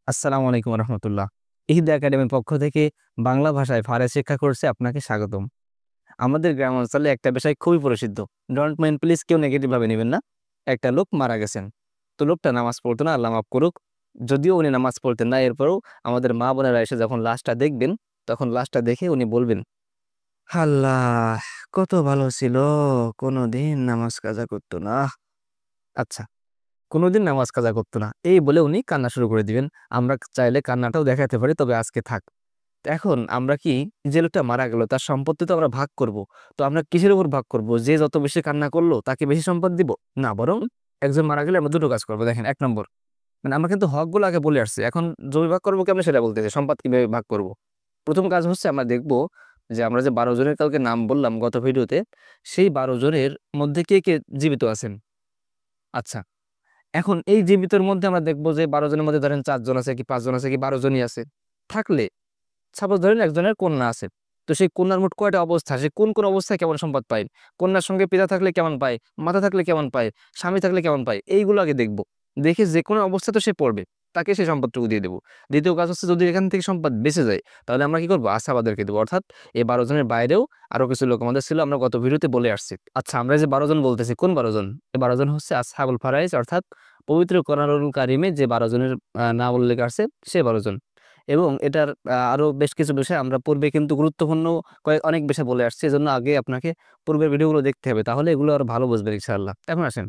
আসসালামু আলাইকুম রহমতুল্লাহ। ইহিদ একাডেমির পক্ষ থেকে বাংলা ভাষায় ফারে শিক্ষা কোর্সে আপনাকে স্বাগতম। আমাদের গ্রাম অঞ্চলে একটা বিষয় খুবই প্রসিদ্ধ। ডোন্ট মাইন্ড প্লিজ, কেউ নেগেটিভ ভাবে নেবেন না। একটা লোক মারা গেছেন, তো লোকটা নামাজ পড়তো না, আল্লাহ মাফ করুক। যদিও উনি নামাজ পড়তেন না, এরপরেও আমাদের মা বোনেরা এসে যখন লাশটা দেখবেন, তখন লাশটা দেখে উনি বলবেন, আল্লাহ কত ভালো ছিল, কোনোদিন নামাজ কাজা করতো না। আচ্ছা, কোনোদিন নামাজ কাজা করতো না, এই বলে উনি কান্না শুরু করে দিবেন। আমরা চাইলে কান্নাটাও দেখাতে পারি, তবে আজকে থাক। তো এখন আমরা কি, যে লোকটা মারা গেল তার সম্পত্তি তো আমরা ভাগ করব, তো আমরা কিসের উপর ভাগ করব? যে যত বেশি কান্না করলো তাকে বেশি সম্পদ দিব? না, বরং একজন মারা গেলে আমরা দুটো কাজ করবো। দেখেন, এক নম্বর, মানে আমরা কিন্তু হকগুলো আগে বলে আসছি, এখন জমি ভাগ করবো কেমন সেটা বলতেছি, সম্পদ কিভাবে ভাগ করব। প্রথম কাজ হচ্ছে আমরা দেখব যে আমরা যে 12 জনের কাউকে নাম বললাম গত ভিডিওতে, সেই 12 জনের মধ্যে কে কে জীবিত আছেন। আচ্ছা, এখন এই জীবিতর মধ্যে আমরা দেখবো যে 12 জনের মধ্যে ধরেন 4 জন আছে কি 5 জন আছে কি 12 জনই আছে। থাকলে সাপোজ ধরেন একজনের কন্যা আছে, তো সেই কন্যার মোট কয়টা অবস্থা, সে কোন কোন অবস্থায় কেমন সম্পদ পায়, কন্যার সঙ্গে পিতা থাকলে কেমন পায়, মাতা থাকলে কেমন পায়, স্বামী থাকলে কেমন পায়, এইগুলো আগে দেখবো। দেখে যে কোনো অবস্থা তো সে পড়বে, তাকে সেই সম্পদটুকু দিয়ে দেবো। দ্বিতীয় কাজ হচ্ছে, যদি এখান থেকে সম্পদ বেঁচে যায়, তাহলে আমরা কি করবো, আসাবাদেরকে দেবো। অর্থাৎ এই 12 জনের বাইরেও আরো কিছু লোক আমাদের ছিল, আমরা গত ভিডিওতে বলে আসছি। আচ্ছা, আমরা যে 12 জন বলতেছি, কোন 12 জন? এই 12 জন হচ্ছে আসহাবুল ফারাইজ, অর্থাৎ পবিত্র কোরআনুল কারিমে যে 12 জনের নাম উল্লেখ আছে, সে 12 জন। এবং এটার আরো বেশ কিছু বিষয় আমরা পূর্বে কিন্তু গুরুত্বপূর্ণ অনেক বিষয় বলে আসছি, এজন্য আগে আপনাকে পূর্বের ভিডিওগুলো দেখতে হবে, তাহলে এগুলো আরো ভালো বুঝবেন ইনশাআল্লাহ। এখন আসেন,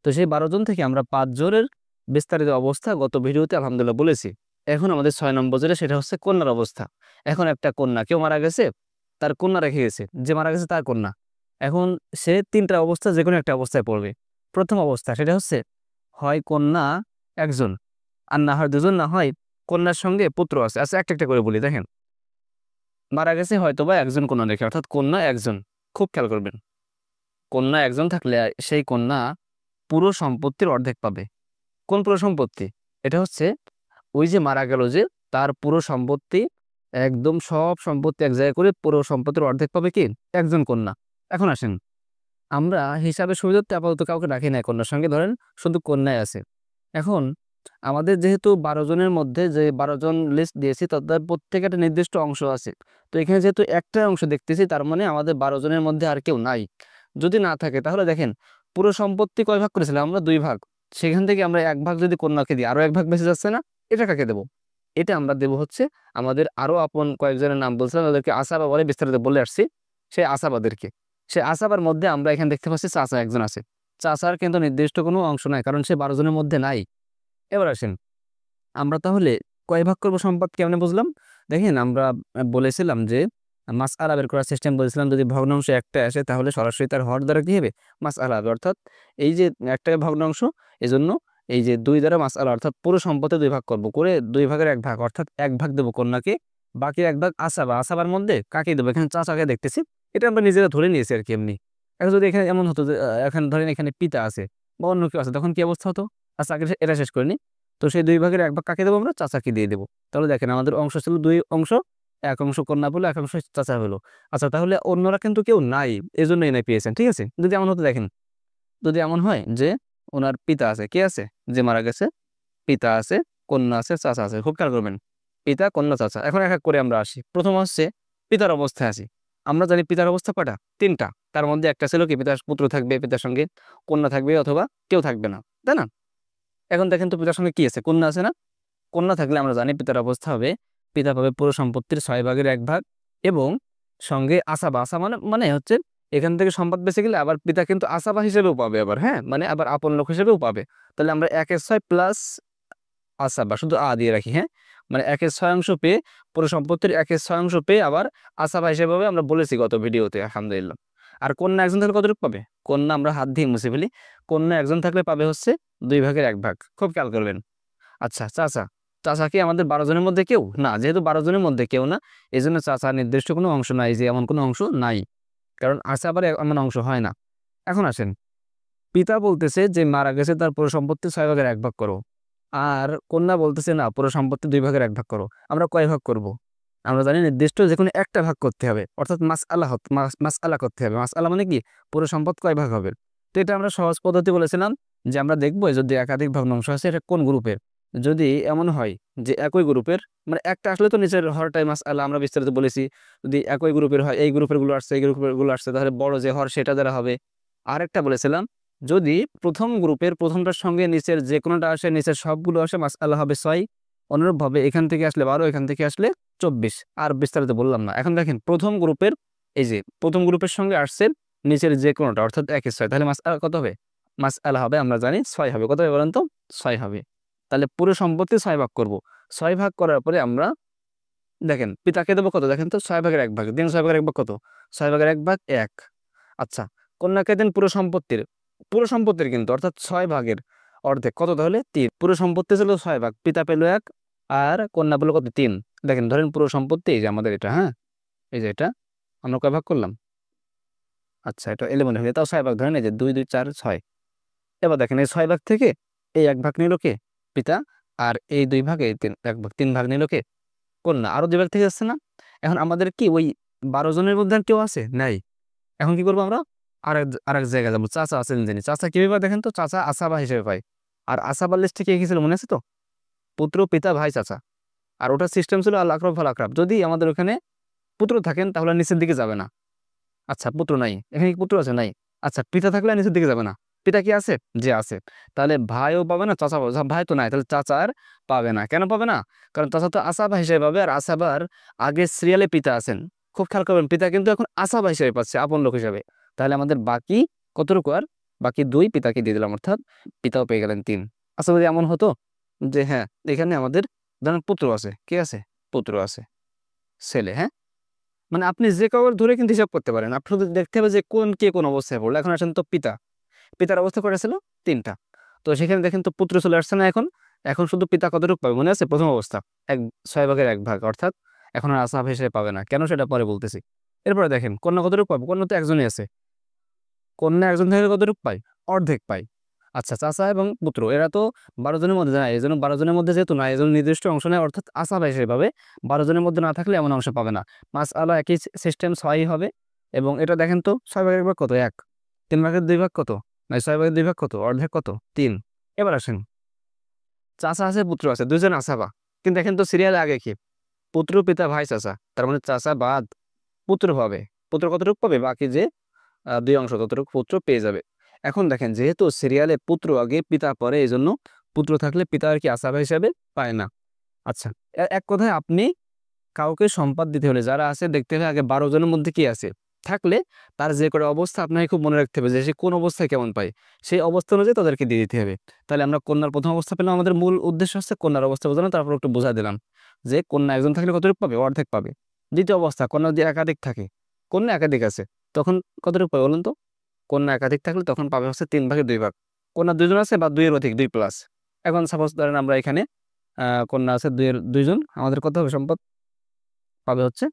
তো সেই 12 জন থেকে আমরা 5 জনের বিস্তারিত অবস্থা গত ভিডিওতে আলহামদুলিল্লাহ বলেছি। এখন আমাদের 6 নম্বর যেটা, সেটা হচ্ছে কন্যার অবস্থা। এখন একটা কন্যা, কেউ মারা গেছে, তার কন্যা রেখে গেছে, যে মারা গেছে তার কন্যা। এখন সে তিনটা অবস্থা যে কোনো একটা অবস্থায় পড়বে। প্রথম অবস্থা সেটা হচ্ছে, হয় কন্যা একজন, আর না হয় দুজন, না হয় কন্যার সঙ্গে পুত্র আছে। আচ্ছা, একটা একটা করে বলি। দেখেন, মারা গেছে হয়তো বা একজন কন্যা রেখে, অর্থাৎ কন্যা একজন। খুব খেয়াল করবেন, কন্যা একজন থাকলে সেই কন্যা পুরো সম্পত্তির অর্ধেক পাবে। কোন পুরো সম্পত্তি? এটা হচ্ছে ওই যে মারা গেল, যে তার পুরো সম্পত্তি, একদম সব সম্পত্তি এক জায়গায় করে পুরো সম্পত্তির অর্ধেক পাবে কি, একজন কন্যা। এখন আসেন, আমরা হিসাবে সুবিধার্থে আপাতত কাউকে রাখি না কন্যার সঙ্গে, ধরেন শুধু কন্যাই আছে। এখন আমাদের যেহেতু 12 জনের মধ্যে যে 12 জন লিস্ট দিয়েছি, তাদের প্রত্যেক একটা নির্দিষ্ট অংশ আছে। তো এখানে যেহেতু একটা অংশ দেখতেছি, তার মানে আমাদের 12 জনের মধ্যে আর কেউ নাই। যদি না থাকে, তাহলে দেখেন, পুরো সম্পত্তি কয় ভাগ করেছিলাম আমরা? 2 ভাগ। সেখান থেকে আমরা 1 ভাগ যদি কন্যাকে দিই, আরো 1 ভাগ বেঁচে যাচ্ছে না? এটা কাকে দেবো? এটা আমরা দেবো হচ্ছে আমাদের আরো আপন কয়েকজনের নাম বলছিলাম, তাদেরকে আসাবা বলে, বিস্তারিত বলে আসছি। সেই আসাবাদেরকে, সে আসাবার মধ্যে আমরা এখানে দেখতে পাচ্ছি চাচা একজন আছে। চাচার কিন্তু নির্দিষ্ট কোনো অংশ নাই, কারণ সে 12 জনের মধ্যে নাই। এবার আসেন, আমরা তাহলে কয় ভাগ করবো সম্পদ, কেমনে বুঝলাম? দেখেন, আমরা বলেছিলাম যে মাসআলা বের করার সিস্টেম বলেছিলাম, যদি ভগ্নাংশ একটা আসে তাহলে সরাসরি তার হর দ্বারা কি হবে, মাসআলা হবে। অর্থাৎ এই যে একটা ভগ্নাংশ, এজন্য এই যে 2 দ্বারা মাসআলা, অর্থাৎ পুরো সম্পদে 2 ভাগ করবো করে, 2 ভাগের 1 ভাগ, অর্থাৎ 1 ভাগ দেবো কন্যাকে, বাকি 1 ভাগ আসাবা। আসাবার মধ্যে কাকে দেবো? এখানে চাচাকে দেখতেছি। এটা আমরা নিজেরা ধরে নিয়েছি আর কি এমনি। এখন যদি এখানে এমন হতো যে এখন ধরেন এখানে পিতা আছে বা অন্য কেউ আছে, তখন কি অবস্থা হতো? আচ্ছা, আগে এটা শেষ করে নি। তো সেই 2 ভাগের 1 ভাগ কাকে দেবো? আমরা চাচাকে দিয়ে দেবো। তাহলে দেখেন, আমাদের অংশ ছিল 2 অংশ, 1 অংশ কন্যা পেলো, 1 অংশ চাচা হলো। আচ্ছা, তাহলে অন্যরা কিন্তু কেউ নাই, এজন্য এনে পেয়েছেন, ঠিক আছে? যদি এমন হতো, দেখেন, যদি এমন হয় যে ওনার পিতা আছে, কে আছে, যে মারা গেছে, পিতা আছে, কন্যা আছে, চাচা আছে। খুব খেয়াল করবেন, পিতা, কন্যা, চাচা। এখন এক এক করে আমরা আসি। প্রথম হচ্ছে পিতার অবস্থায় আসি। আমরা জানি পিতার অবস্থা কয়টা? 3টা। তার মধ্যে একটা ছিল কি, পিতার পুত্র থাকবে, পিতার সঙ্গে কন্যা থাকবে, অথবা কেউ থাকবে না, তাই না? এখন দেখেন তো, পিতার সঙ্গে কি আছে? কন্যা আছে না? কন্যা থাকলে আমরা জানি পিতার অবস্থা হবে, পিতা পাবে পুরো সম্পত্তির 6 ভাগের 1 ভাগ, এবং সঙ্গে আসাবা। আসা মানে মানে হচ্ছে এখান থেকে সম্পদ বেঁচে গেলে আবার পিতা কিন্তু আসাবা হিসেবেও পাবে, আবার হ্যাঁ, মানে আবার আপন লোক হিসেবেও পাবে। তাহলে আমরা 1/6 প্লাস আসাবা, শুধু দিয়ে রাখি, হ্যাঁ, মানে 1/6 অংশ পেয়ে, পুরো সম্পত্তির 1/6 অংশ পেয়ে আবার আসাবা হিসেবে হবে, আমরা বলেছি গত ভিডিওতে আলহামদুলিল্লাহ। আর কন্যা একজন থাকলে কতটুকু পাবে? কন্যা আমরা হাত দিয়ে মুছে ফেলি, কন্যা একজন থাকলে পাবে হচ্ছে 2 ভাগের 1 ভাগ। খুব খেয়াল করবেন। আচ্ছা, চাচা, চাচা কি আমাদের 12 জনের মধ্যে কেউ না? যেহেতু 12 জনের মধ্যে কেউ না, এই জন্য চাচা নির্দিষ্ট কোনো অংশ নাই, যে এমন কোনো অংশ নাই, কারণ আছে আবার এমন অংশ হয় না। এখন আসেন, পিতা বলতেছে যে মারা গেছে, তার পুরো সম্পত্তি 6 ভাগের 1 ভাগ করো। আর কন্যা বলতেছে না, পুরো সম্পত্তি 2 ভাগের 1 ভাগ করো। আমরা কয় ভাগ করব? আমরা জানি নির্দিষ্ট যে কোনো একটা ভাগ করতে হবে, অর্থাৎ মাসআলা করতে হবে। মাসআলা মানে কি, পুরো সম্পদ কয় ভাগ হবে। তো এটা আমরা সহজ পদ্ধতি বলেছিলাম, যে আমরা দেখবো যদি একাধিক ভগ্নাংশ আছে, এটা কোন গ্রুপের। যদি এমন হয় যে একই গ্রুপের, মানে একটা আসলে তো নিচের হরটাই মাসআলা আমরা বিস্তারিত বলেছি, যদি একই গ্রুপের হয়, এই গ্রুপের গুলো আসছে এই গ্রুপের গুলো আসছে, তাহলে বড় যে হর সেটা দ্বারা হবে। আরেকটা বলেছিলাম, যদি প্রথম গ্রুপের প্রথমটার সঙ্গে নিচের যে কোনোটা আসে, নিচের সবগুলো আসে, মাসআলা হবে 6। অনুরূপভাবে এখান থেকে আসলে 12, এখান থেকে আসলে 24। আর বিস্তারিত বললাম না। এখন দেখেন প্রথম গ্রুপের, এই যে প্রথম গ্রুপের সঙ্গে আসছে নিচের যে কোনোটা, অর্থাৎ 1 6, তাহলে মাসআলা কত হবে? মাসআলা হবে আমরা জানি 6 হবে। কত হবে বলেন তো? 6 হবে। তাহলে পুরো সম্পত্তি 6 ভাগ করব। 6 ভাগ করার পরে আমরা দেখেন পিতাকে দেবো কত, দেখেন তো 6 ভাগের 1 ভাগ দিন। 6 ভাগের 1 ভাগ কত? 6 ভাগের 1 ভাগ 1। আচ্ছা, কন্যাকে দেন পুরো সম্পত্তির কিন্তু, অর্থাৎ 6 ভাগের অর্ধেক কত, তাহলে 3। পুরো সম্পত্তি ছিল 6 ভাগ, পিতা পেল 1 আর কন্যা পেল কত? 3। দেখেন ধরেন পুরো সম্পত্তি এই যে আমাদের এটা, হ্যাঁ এই যে এটা আমরা কয় ভাগ করলাম? আচ্ছা, এটা এলোমেলো হয়ে তাও 6 ভাগ ধরেন, এই যে 2 2 4 6। এবার দেখেন এই 6 ভাগ থেকে এই 1 ভাগ নিল কে? পিতা। আর এই 2 ভাগ, এই 1 ভাগ 3 ভাগ নিল কে? কন্যা। আরো 2 ভাগ থেকে আসছে না? এখন আমাদের কি ওই 12 জনের মধ্যে আর কেউ আছে নাই? এখন কি করবো আমরা? আরেক জায়গায় যাবো। চাচা আছেন জানি, চাচা কিভাবে পাই দেখেন তো? চাচা আসাবা হিসেবে পাই। আর আসাবার লিস্টে কে কি ছিল মনে আছে তো? পুত্র, পিতা, ভাই, চাচা। আর ওটার সিস্টেম ছিল আল আকরাব ফাল আকরাব। যদি আমাদের ওখানে পুত্র থাকেন তাহলে নিচের দিকে যাবে না। আচ্ছা, পুত্র নাই, এখানে কি পুত্র আছে? নাই। আচ্ছা, পিতা থাকলে নিচের দিকে যাবে না। পিতা কি আছে? যে আছে। তাহলে ভাইও পাবে না, চাচা পাবে। ভাই তো নাই, তাহলে চাচা আর পাবে না। কেন পাবে না? কারণ চাচা তো আসাবা হিসেবে পাবে, আর আসাবার আগে সিরিয়ালে পিতা আছেন। খুব খেয়াল করবেন, পিতা কিন্তু এখন আসাবা হিসেবে পাচ্ছে, আপন লোক হিসেবে। তাহলে আমাদের বাকি কতটুকু? আর বাকি 2 পিতাকে দিয়ে দিলাম, অর্থাৎ পিতাও পেয়ে গেলেন 3। আচ্ছা, যদি এমন হতো যে হ্যাঁ এখানে আমাদের ধরেন পুত্র আছে, কে আছে? পুত্র আছে, ছেলে, হ্যাঁ মানে আপনি যে কাউকে ধরে কিন্তু হিসাব করতে পারেন। আপনি শুধু দেখতে হবে যে কোন কে কোন অবস্থায় পড়লো। এখন আসেন তো পিতা, পিতার অবস্থা কটা ছিল? 3টা। তো সেখানে দেখেন তো পুত্র চলে আসছে না এখন? এখন শুধু পিতা কতটুকু পাবে মনে আছে? প্রথম অবস্থা 6 ভাগের 1 ভাগ, অর্থাৎ এখন আর আসাব হিসেবে পাবে না। কেন সেটা পরে বলতেছি। এরপরে দেখেন কন্যা কতটুকু পাবে? কন্যা তো একজনই আছে। কন্যা একজন থেকে কতটুকু পাই? অর্ধেক পাই। আচ্ছা, চাচা এবং পুত্র এরা তো 12 জনের মধ্যে না, এই জন্য 12 জনের মধ্যে যেহেতু না, এই জন্য নির্দিষ্ট অংশ নেয়, অর্থাৎ আসাব হিসেবে পাবে। 12 জনের মধ্যে না থাকলে এমন অংশ পাবে না। মাসআলা একই সিস্টেম, 6 হবে। এবং এটা দেখেন তো 6 ভাগের 1 ভাগ কত? 1। 3 ভাগের 2 ভাগ কত? না, 6 ভাগের 2 ভাগ কত? অর্ধেক কত? 3। এবার আসেন, চাচা আছে, পুত্র আছে, দুজন আসাবা। কিন্তু দেখেন তো সিরিয়ালে আগে কি? পুত্র, পিতা, ভাই, চাচা। তার মানে চাচা বাদ পুত্র পাবে। পুত্র কতটুকু পাবে? বাকি যে 2 অংশ ততটুকু পুত্র পেয়ে যাবে। এখন দেখেন যেহেতু সিরিয়ালে পুত্র আগে পিতা পরে, এই জন্য পুত্র থাকলে পিতা আর কি আসাবা হিসাবে পায় না। আচ্ছা, এক কথায় আপনি কাউকে সম্পদ দিতে হলে যারা আছে দেখতে হবে আগে 12 জনের মধ্যে কি আছে। থাকলে তার যে করে অবস্থা আপনাকে খুব মনে রাখতে হবে যে সে কোন অবস্থায় কেমন পায়, সেই অবস্থা অনুযায়ী তাদেরকে দিয়ে দিতে হবে। তাহলে আমরা কন্যার প্রথম অবস্থা পেলাম, আমাদের মূল উদ্দেশ্য হচ্ছে কন্যার অবস্থা বোঝানো। তারপর একটু বোঝা দিলাম যে কন্যা একজন থাকলে কতটুকু পাবে? অর্ধেক পাবে। দ্বিতীয় অবস্থা, কন্যা যদি একাধিক থাকে, কন্যা একাধিক আছে, তখন কতটুকু পাবে বলুন তো? কন্যা একাধিক থাকলে তখন পাবে হচ্ছে 3 ভাগে 2 ভাগ। কন্যা 2 জন আছে বা 2 এর অধিক, 2 প্লাস। এখন সাপোজ ধরেন আমরা এখানে কন্যা আছে 2 এর 2 জন, আমাদের কত হবে সম্পদ? পাবে হচ্ছে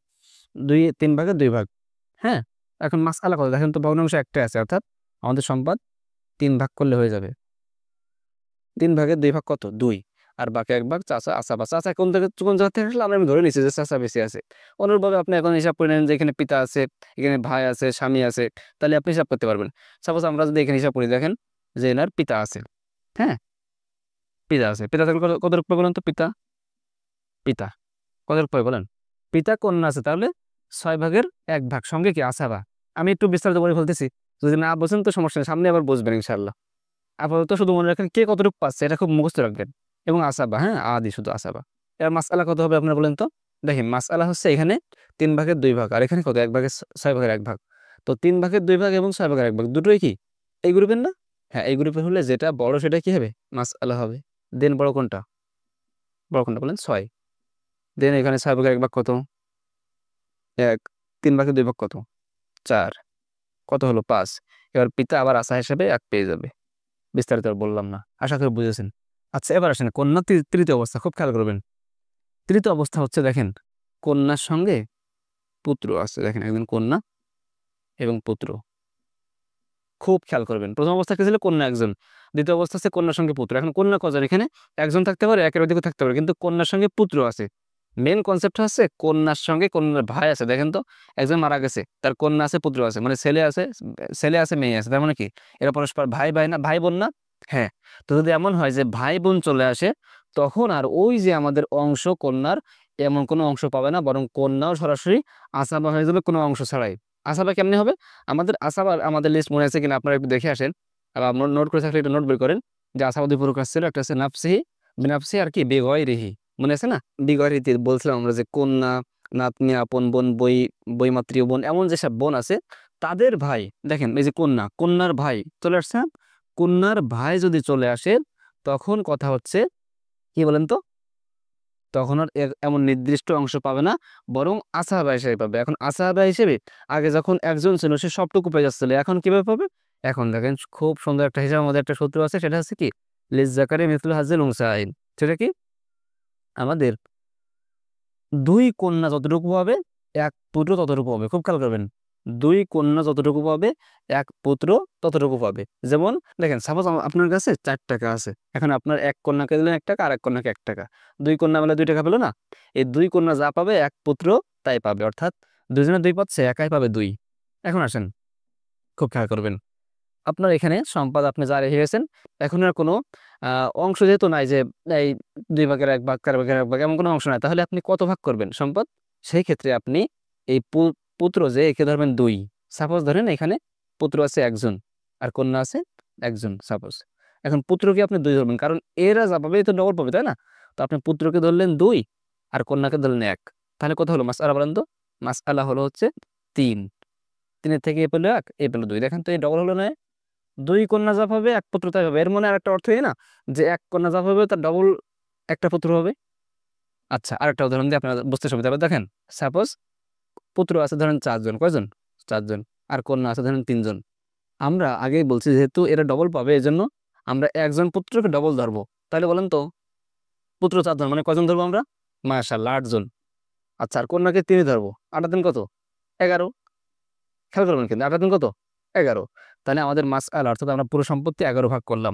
3 ভাগে 2 ভাগ। হ্যাঁ, এখন মাসআলা কত দেখেন তো? ভগ্নাংশ একটাই আছে, অর্থাৎ আমাদের সম্পদ 3 ভাগ করলে হয়ে যাবে। 3 ভাগের 2 ভাগ কত? 2। আর বাকি 1 ভাগ চাচা আসাবা। চাচা কোন জায়গা থেকে আসলে আমি ধরে নিচ্ছি যে চাচা বেশি আছে। অনুরূপভাবে আপনি এখন হিসাব করে নেন যে এখানে পিতা আছে, এখানে ভাই আছে, স্বামী আছে, তাহলে আপনি হিসাব করতে পারবেন। সাপোজ আমরা যদি এখানে হিসাব করি, দেখেন যে এনার পিতা আছে, হ্যাঁ পিতা আছে। পিতা থাকলে কত রূপে বলেন তো? পিতা পিতা কত রূপে বলেন? পিতা কন্যা আছে, তাহলে 6 ভাগের 1 ভাগ সঙ্গে কি আসাবা। আমি একটু বিস্তারিত করে বলতেছি, যদি না বোঝেন তো সমস্যা নেই, সামনে আবার বুঝবেন ইনশাল্লাহ। আপাতত শুধু মনে রাখেন কে কতটুকু পাচ্ছে, এটা খুব মুখস্থ রাখবেন। এবং আসাবা, হ্যাঁ আদি শুধু আসাবা। এবার মাসআলা কত হবে আপনারা বলেন তো? দেখেন মাসআলা হচ্ছে এখানে 3 ভাগের 2 ভাগ, আর এখানে কত? 1 ভাগের 6 ভাগের 1 ভাগ। তো 3 ভাগের 2 ভাগ এবং 6 ভাগের 1 ভাগ দুটোই কি এই গ্রুপের না? হ্যাঁ, এই গ্রুপের হলে যেটা বড় সেটা কি হবে? মাসআলা হবে। দেন বড় কোনটা? বড় কোনটা বলেন? 6। দেন এখানে 6 ভাগের 1 ভাগ কত? 1। 3 ভাগের 2 ভাগ কত? 4। কত হলো? 5। এবার পিতা আবার আসা হিসেবে 1 পেয়ে যাবে। বিস্তারিত আর বললাম না, আশা করি বুঝেছেন। আচ্ছা, এবার আসেন কন্যা তৃতীয় অবস্থা, খুব খেয়াল করবেন। তৃতীয় অবস্থা হচ্ছে দেখেন কন্যার সঙ্গে পুত্র আছে। দেখেন একজন কন্যা এবং পুত্র, খুব খেয়াল করবেন। প্রথম অবস্থা কি ছিল? কন্যা একজন। দ্বিতীয় অবস্থা আছে কন্যার সঙ্গে পুত্র। এখন কন্যা কজন? এখানে একজন থাকতে পারে, একের অধিকও থাকতে পারে, কিন্তু কন্যার সঙ্গে পুত্র আছে। মেন কনসেপ্ট হচ্ছে কন্যার সঙ্গে কন্যার ভাই আছে। দেখেন তো একজন মারা গেছে, তার কন্যা আছে, পুত্র আছে, মানে ছেলে আছে, মেয়ে আছে। তার মানে কি এরা পরস্পর ভাই ভাই না? ভাই বোন না? হ্যাঁ। তো যদি এমন হয় যে ভাই বোন চলে আসে, তখন আর ওই যে আমাদের অংশ কন্যার এমন কোনো অংশ পাবে না, বরং কন্যাও সরাসরি আসাবা হয়ে যাবে কোনো অংশ ছাড়াই। আসাবা কেমনে হবে? আমাদের লিস্ট মনে আছে কিনা আপনারা একটু দেখে আসেন, আর আপনার নোট করে থাকলে একটু নোট বের করেন যে আসাবা দুই প্রকার ছিল, একটা হচ্ছে নাফসিহি, বিনাফসিহি আর কি বেগয়রিহি। মনে আছে না? বেগয়রিহি বলছিলাম আমরা যে কন্যা, নাতনি, আপন বোন, বইমাতৃ বোন, এমন যেসব বোন আছে তাদের ভাই। দেখেন এই যে কন্যার ভাই চলে আসছে না? কন্যার ভাই যদি চলে আসে তখন কথা হচ্ছে কি বলেন তো, তখন আর এমন নির্দিষ্ট অংশ পাবে না, বরং আসাহাবা হিসেবে পাবে। এখন আসাহাবা হিসেবে আগে যখন একজন ছিল সে সবটুকু পেয়ে যাচ্ছিল, এখন কিভাবে পাবে? এখন দেখেন খুব সুন্দর একটা হিসাব, আমাদের একটা সূত্র আছে, সেটা হচ্ছে কি লিজ্জাকারি মিথলু হাজ্জিল উনসায়াইন। সেটা কি? আমাদের দুই কন্যা যতটুকু পাবে এক পুত্র ততটুকু পাবে। খুব খেয়াল করবেন, দুই কন্যা যতটুকু পাবে এক পুত্র ততটুকু পাবে। যেমন দেখেন, সাপোজ আপনার কাছে 4 টাকা আছে, এখন আপনার এক কন্যাকে দিলেন 1 টাকা আর এক কন্যাকে 1 টাকা, দুই কন্যা মিলে 2 টাকা পেলো না? এই দুই কন্যা যা পাবে এক পুত্র তাই পাবে, অর্থাৎ দুজনে 2 পাচ্ছে, একাই পাবে 2। এখন আসেন, খুব খেয়াল করবেন, আপনার এখানে সম্পদ আপনি যা রেখে গেছেন, এখন আর কোনো অংশ যেহেতু নাই যে এই 2 ভাগের 1 ভাগ, 4 ভাগের 1 ভাগ, এমন কোনো অংশ নাই, তাহলে আপনি কত ভাগ করবেন সম্পদ? সেই ক্ষেত্রে আপনি এই পুত্র যে একে ধরবেন 2। সাপোজ ধরেন এখানে পুত্র আছে একজন আর কন্যা আছে একজন সাপোজ। এখন পুত্রকে আপনি 2 ধরবেন, কারণ এরা যা পাবে তো ডবল পাবে, তাই না? তো আপনি পুত্রকে ধরলেন 2 আর কন্যাকে ধরলেন 1। তাহলে কত হলো মাসআলা বলেন তো? মাসআলা হলো হচ্ছে 3। 3 থেকে এ পেলো 1, এ পেলো 2। দেখেন তো এই ডবল হলো না? দুই কন্যা যা পাবে এক পুত্র তাই হবে। এর মনে আর একটা অর্থ এই না যে এক কন্যা যা পাবে তার ডবল একটা পুত্র হবে? আচ্ছা, আরেকটা উদাহরণ দিয়ে আপনারা বুঝতে সুবিধা হবে। দেখেন, সাপোজ পুত্র আছে ধরেন 4 জন, কয়জন? 4 জন। আর কন্যা আছে ধরেন 3 জন। আমরা আগেই বলছি যেহেতু এরা ডবল পাবে, এজন্য আমরা একজন পুত্রকে ডবল ধরবো। তাহলে বলেন তো, পুত্র 4 জন মানে কয়জন ধরবো আমরা? মাশাআল্লাহ, 8 জন। আচ্ছা, আর কন্যাকে 3 ধরবো, 8 দিন কত? 11। খেয়াল করবেন কিন্তু 8 দিন কত? 11। তাহলে আমাদের মাসআলা অর্থাৎ আমরা পুরো সম্পত্তি 11 ভাগ করলাম।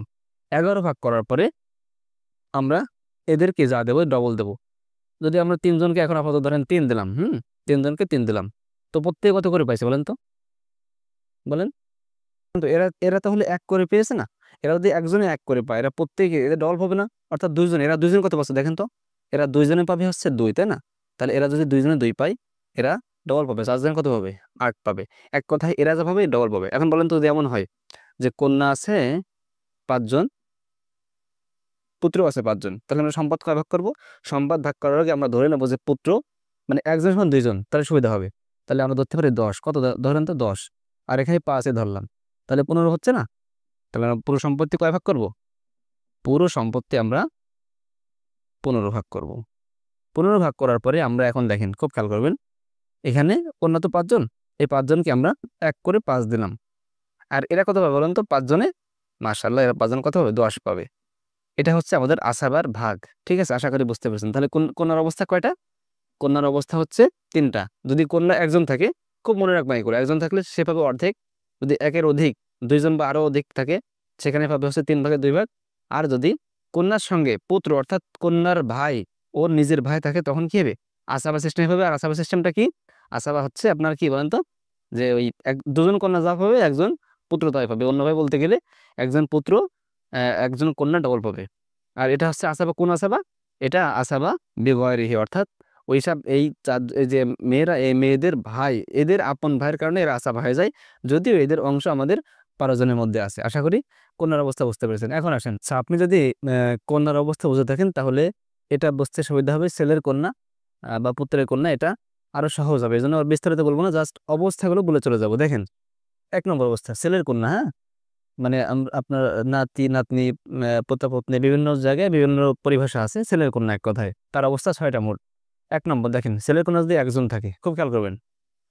11 ভাগ করার পরে আমরা এদেরকে যা দেবো ডবল দেবো। যদি আমরা 3 জনকে এখন আপাতত ধরেন 3 দিলাম, 3 জনকে 3 দিলাম, তো প্রত্যেকে কত করে পাইছে বলেন তো? বলেন তো, এরা এরা তাহলে 1 করে পেয়েছে না? এরা যদি একজনে 1 করে পায়, এরা প্রত্যেকে এদের ডবল হবে না? অর্থাৎ 2 জন, এরা 2 জন কত পাচ্ছে দেখেন তো? এরা 2 জনে পাবে হচ্ছে 2, তাই না? তাহলে এরা যদি 2 জনে 2 পায়, এরা ডবল পাবে। 4 জন কত পাবে? 8 পাবে। এক কথায় এরা যা পাবে ডবল পাবে। এখন বলেন তো, যদি এমন হয় যে কন্যা আছে 5 জন, পুত্র আছে 5 জন, তাহলে আমরা সম্পদ কয় ভাগ করব? সম্পদ ভাগ করার আগে আমরা ধরে নেবো যে পুত্র মানে একজন সমান 2 জন, তাহলে সুবিধা হবে। তাহলে আমরা ধরতে পারি 10। কত ধরেন তো? 10। আর এখানে 5 ধরলাম, তাহলে 15 হচ্ছে না? তাহলে আমরা পুরো সম্পত্তি কয় ভাগ করব? পুরো সম্পত্তি আমরা 15 ভাগ করব। 15 ভাগ করার পরে আমরা এখন দেখেন, খুব খেয়াল করবেন, এখানে কন্যা তো 5 জন, এই 5 জনকে আমরা 1 করে 5 দিলাম। আর এরা কত পাবে বলেন তো? 5 জনে মাশাআল্লাহ এরা 5 জন কত হবে? 10 পাবে। এটা হচ্ছে আমাদের আসাবার ভাগ। ঠিক আছে, আশা করি বুঝতে পেরেছেন। তাহলে কন্যার অবস্থা কয়টা? কন্যার অবস্থা হচ্ছে 3টা। যদি কন্যা একজন থাকে, খুব মনে রাখবেন এগুলো, একজন থাকলে সে পাবে অর্ধেক। যদি একের অধিক, 2 জন বা আরো অধিক থাকে, সেখানে পাবে হচ্ছে 3 ভাগের 2 ভাগ। আর যদি কন্যার সঙ্গে পুত্র অর্থাৎ কন্যার ভাই, ওর নিজের ভাই থাকে, তখন কি হবে? আসাবা সিস্টেম হবে। আর আসাবা সিস্টেমটা কি? আসাবা হচ্ছে আপনার কি বলেন তো, যে ওই 2 জন কন্যা যা পাবে একজন পুত্র তাই পাবে। অন্যভাবে বলতে গেলে একজন পুত্র একজন কন্যা ডবল পাবে। আর এটা হচ্ছে আসাবা। কোন আসাবা? এটা আসাবা বেগয়রিহি, অর্থাৎ ওইসব এই যে মেয়েরা, এই মেয়েদের ভাই, এদের আপন ভাইয়ের কারণে এরা আসাবা হয়ে যায়, যদিও এদের অংশ আমাদের 12 জনের মধ্যে আছে। আশা করি কন্যার অবস্থা বুঝতে পেরেছেন। এখন আসেন, আপনি যদি কন্যার অবস্থা বুঝে থাকেন, তাহলে এটা বুঝতে সুবিধা হবে। ছেলের কন্যা বা পুত্রের কন্যা, এটা আরো সহজ হবে। এই জন্য বিস্তারিত বলবো না, জাস্ট অবস্থাগুলো বলে চলে যাব। দেখেন, 1 নম্বর অবস্থা ছেলের কন্যা, হ্যাঁ, মানে আপনার নাতি নাতনি পোতা পত্নী বিভিন্ন জায়গায় বিভিন্ন পরিভাষা আছে। ছেলের কন্যা এক কথায় তার অবস্থা 6টা মোট। 1 নম্বর দেখেন, ছেলের কন্যা যদি একজন থাকে, খুব খেয়াল করবেন,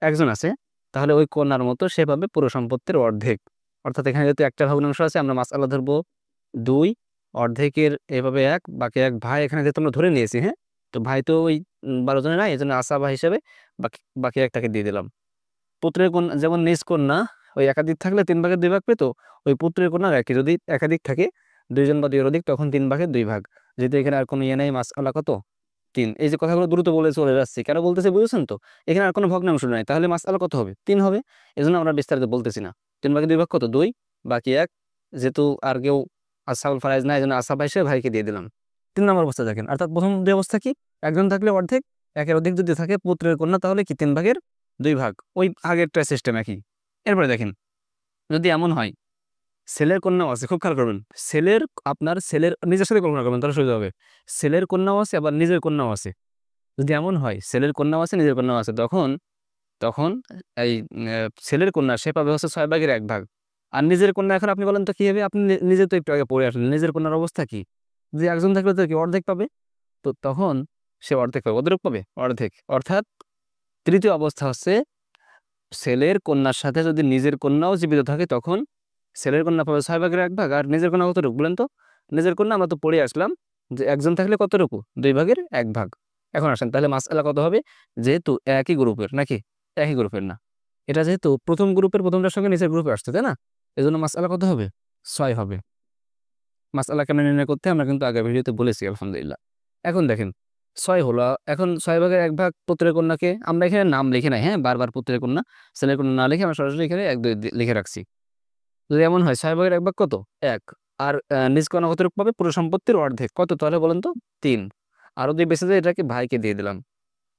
একজন আছে, তাহলে ওই কন্যার মতো সে পাবে পুরো সম্পত্তির অর্ধেক। অর্থাৎ এখানে যেহেতু একটা ভগ্নাংশ আছে, আমরা মাসআলা ধরবো 2, অর্ধেকের এভাবে 1, বাকি 1 ভাই এখানে যেহেতু আমরা ধরে নিয়েছি, হ্যাঁ, তো ভাই তো ওই 12 জনে নাই, এই জন্য আসাবা হিসেবে বাকি বাকি 1টাকে দিয়ে দিলাম। পুত্রের কন্যা যেমন নিজ কন্যা, ওই একাধিক থাকলে 3 ভাগের 2 ভাগ পেতো, ওই পুত্রের কন্যা একই, যদি একাধিক থাকে 2 জন বা 2 এর অধিক, তখন 3 ভাগের 2 ভাগ। যেহেতু এখানে আর কোনো ইয়ে নেই, মাসআলা কত? 3। এই যে কথাগুলো দ্রুত বলে চলে যাচ্ছি, কেন বলতেছে বুঝেছেন তো? এখানে আর কোনো ভগ্নাংশ নাই, তাহলে মাসআলা কত হবে? 3 হবে। এই জন্য আমরা বিস্তারিত বলতেছি না। 3 ভাগের 2 ভাগ কত? 2, বাকি 1। যেহেতু আর কেউ আসহাবুল ফারাইজ নাই, এই জন্য আসাবা হিসেবে ভাইকে দিয়ে দিলাম। 3 নম্বর অবস্থা দেখেন, অর্থাৎ প্রথম 2 অবস্থা কি, একজন থাকলে অর্ধেক, একের অধিক যদি থাকে পুত্রের কন্যা তাহলে কি 3 ভাগের 2 ভাগ, ওই আগেরটা সিস্টেম একই। এরপরে দেখেন যদি এমন হয় ছেলের কন্যাও আছে, খুব খেয়াল করবেন, ছেলের নিজের সাথে কল্পনা করবেন তাহলে সোজা হবে, ছেলের কন্যাও আছে আবার নিজের কন্যাও আছে। যদি এমন হয় ছেলের কন্যাও আছে নিজের কন্যাও আছে, তখন তখন এই ছেলের কন্যা সে পাবে হচ্ছে 6 ভাগের 1 ভাগ। আর নিজের কন্যা এখন আপনি বলেন তো কি হবে, আপনি নিজে তো একটু আগে পড়ে আসলেন নিজের কন্যার অবস্থা কি, যে একজন থাকলে তো কি অর্ধেক পাবে, তো তখন সে অর্ধেক পাবে, কতটুকু পাবে, অর্ধেক। অর্থাৎ তৃতীয় অবস্থা হচ্ছে ছেলের কন্যার সাথে যদি নিজের কন্যাও জীবিত থাকে তখন ছেলের কন্যা পাবে 6 ভাগের 1 ভাগ। আর নিজের কন্যা কতটুকু বলেন তো, নিজের কন্যা আমরা তো পড়ে আসলাম যে একজন থাকলে কতটুকু, 2 ভাগের 1 ভাগ। এখন আসেন তাহলে মাসআলা কত হবে, যেহেতু একই গ্রুপের নাকি, একই গ্রুপের না, এটা যেহেতু প্রথম গ্রুপের প্রথমটার সঙ্গে নিচের গ্রুপে আসছে তাই না, এই জন্য মাসআলা কত হবে, 6 হবে। মাসআলা কেমন নির্ণয় করতে আমরা কিন্তু আগের ভিডিওতে বলেছি আলহামদুলিল্লাহ। এখন দেখেন 6 হলো, এখন 6 ভাগের 1 ভাগ পুত্রের কন্যাকে, আমরা এখানে নাম লিখে নাই, হ্যাঁ বারবার পুত্রের কন্যা ছেলের কন্যা না লিখে আমরা সরাসরি এখানে 1 2 লিখে রাখছি। যদি এমন হয় 6 ভাগের 1 ভাগ কত, 1। আর নিজ কন্যা কতটুকু পাবে, পুরো সম্পত্তির অর্ধেক, কত তাহলে বলেন তো, 3। আরও 2 বেঁচে যায়, এটাকে ভাইকে দিয়ে দিলাম।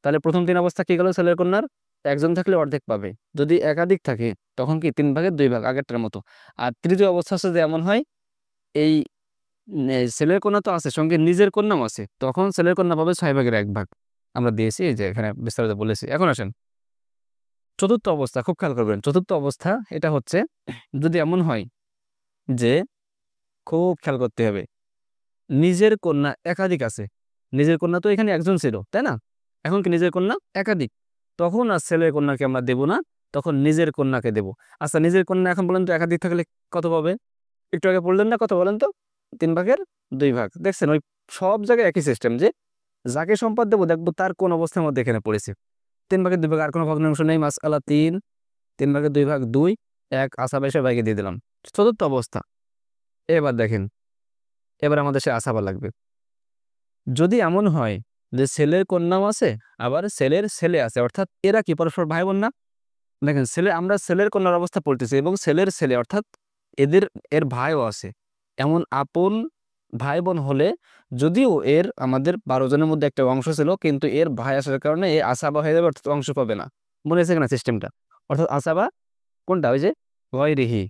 তাহলে প্রথম 3 অবস্থা কি গেল, ছেলের কন্যার একজন থাকলে অর্ধেক পাবে, যদি একাধিক থাকে তখন কি 3 ভাগের 2 ভাগ, আগেরটার মতো। আর তৃতীয় অবস্থা হচ্ছে যে এমন হয় এই ছেলের কন্যা তো আছে সঙ্গে নিজের কন্যাও আছে, তখন ছেলের কন্যা পাবে 6 ভাগের 1 ভাগ, আমরা দিয়েছি এই যে এখানে বিস্তারিত বলেছি। এখন আসেন চতুর্থ অবস্থা, খুব খেয়াল করবেন, চতুর্থ অবস্থা এটা হচ্ছে যদি এমন হয় যে, খুব খেয়াল করতে হবে, নিজের কন্যা একাধিক আছে, নিজের কন্যা তো এখানে একজন ছিল তাই না, এখন কি নিজের কন্যা একাধিক, তখন আর ছেলের কন্যাকে আমরা দেব না, তখন নিজের কন্যাকে দেব। আচ্ছা নিজের কন্যা এখন বলেন তো একাধিক থাকলে কত পাবে, একটু আগে বললেন না কত বলেন তো, 3 ভাগের 2 ভাগ। দেখছেন ওই সব জায়গায় একই সিস্টেম, যে যাকে সম্পদ দেবো দেখবো তার কোন অবস্থার মধ্যে এখানে পড়েছে। 3 ভাগের 2 ভাগ, আর কোনো ভগ্নাংশ নেই, মাসআলা 3, 3 ভাগের 2 ভাগ 2, 1 আসাবা এসে ভাইকে দিয়ে দিলাম। চতুর্থ অবস্থা, এবার দেখেন, এবার আমাদের সে আসাবা লাগবে। যদি এমন হয় যে ছেলের কন্যাও আছে আবার ছেলের ছেলে আছে, অর্থাৎ এরা কি পরস্পর ভাই বোন না, দেখেন আমরা ছেলের কন্যার অবস্থা পড়তেছি এবং ছেলের ছেলে অর্থাৎ এর ভাইও আছে, এমন আপন ভাই বোন হলে, যদিও আমাদের 12 জনের মধ্যে একটা অংশ ছিল কিন্তু এর ভাই আসার কারণে এ আসাবা হয়ে যাবে, অর্থাৎ অংশ পাবে না। মনে হয়েছে কিনা সিস্টেমটা, অর্থাৎ আসাবা কোনটা, ওই যে গয়রিহি,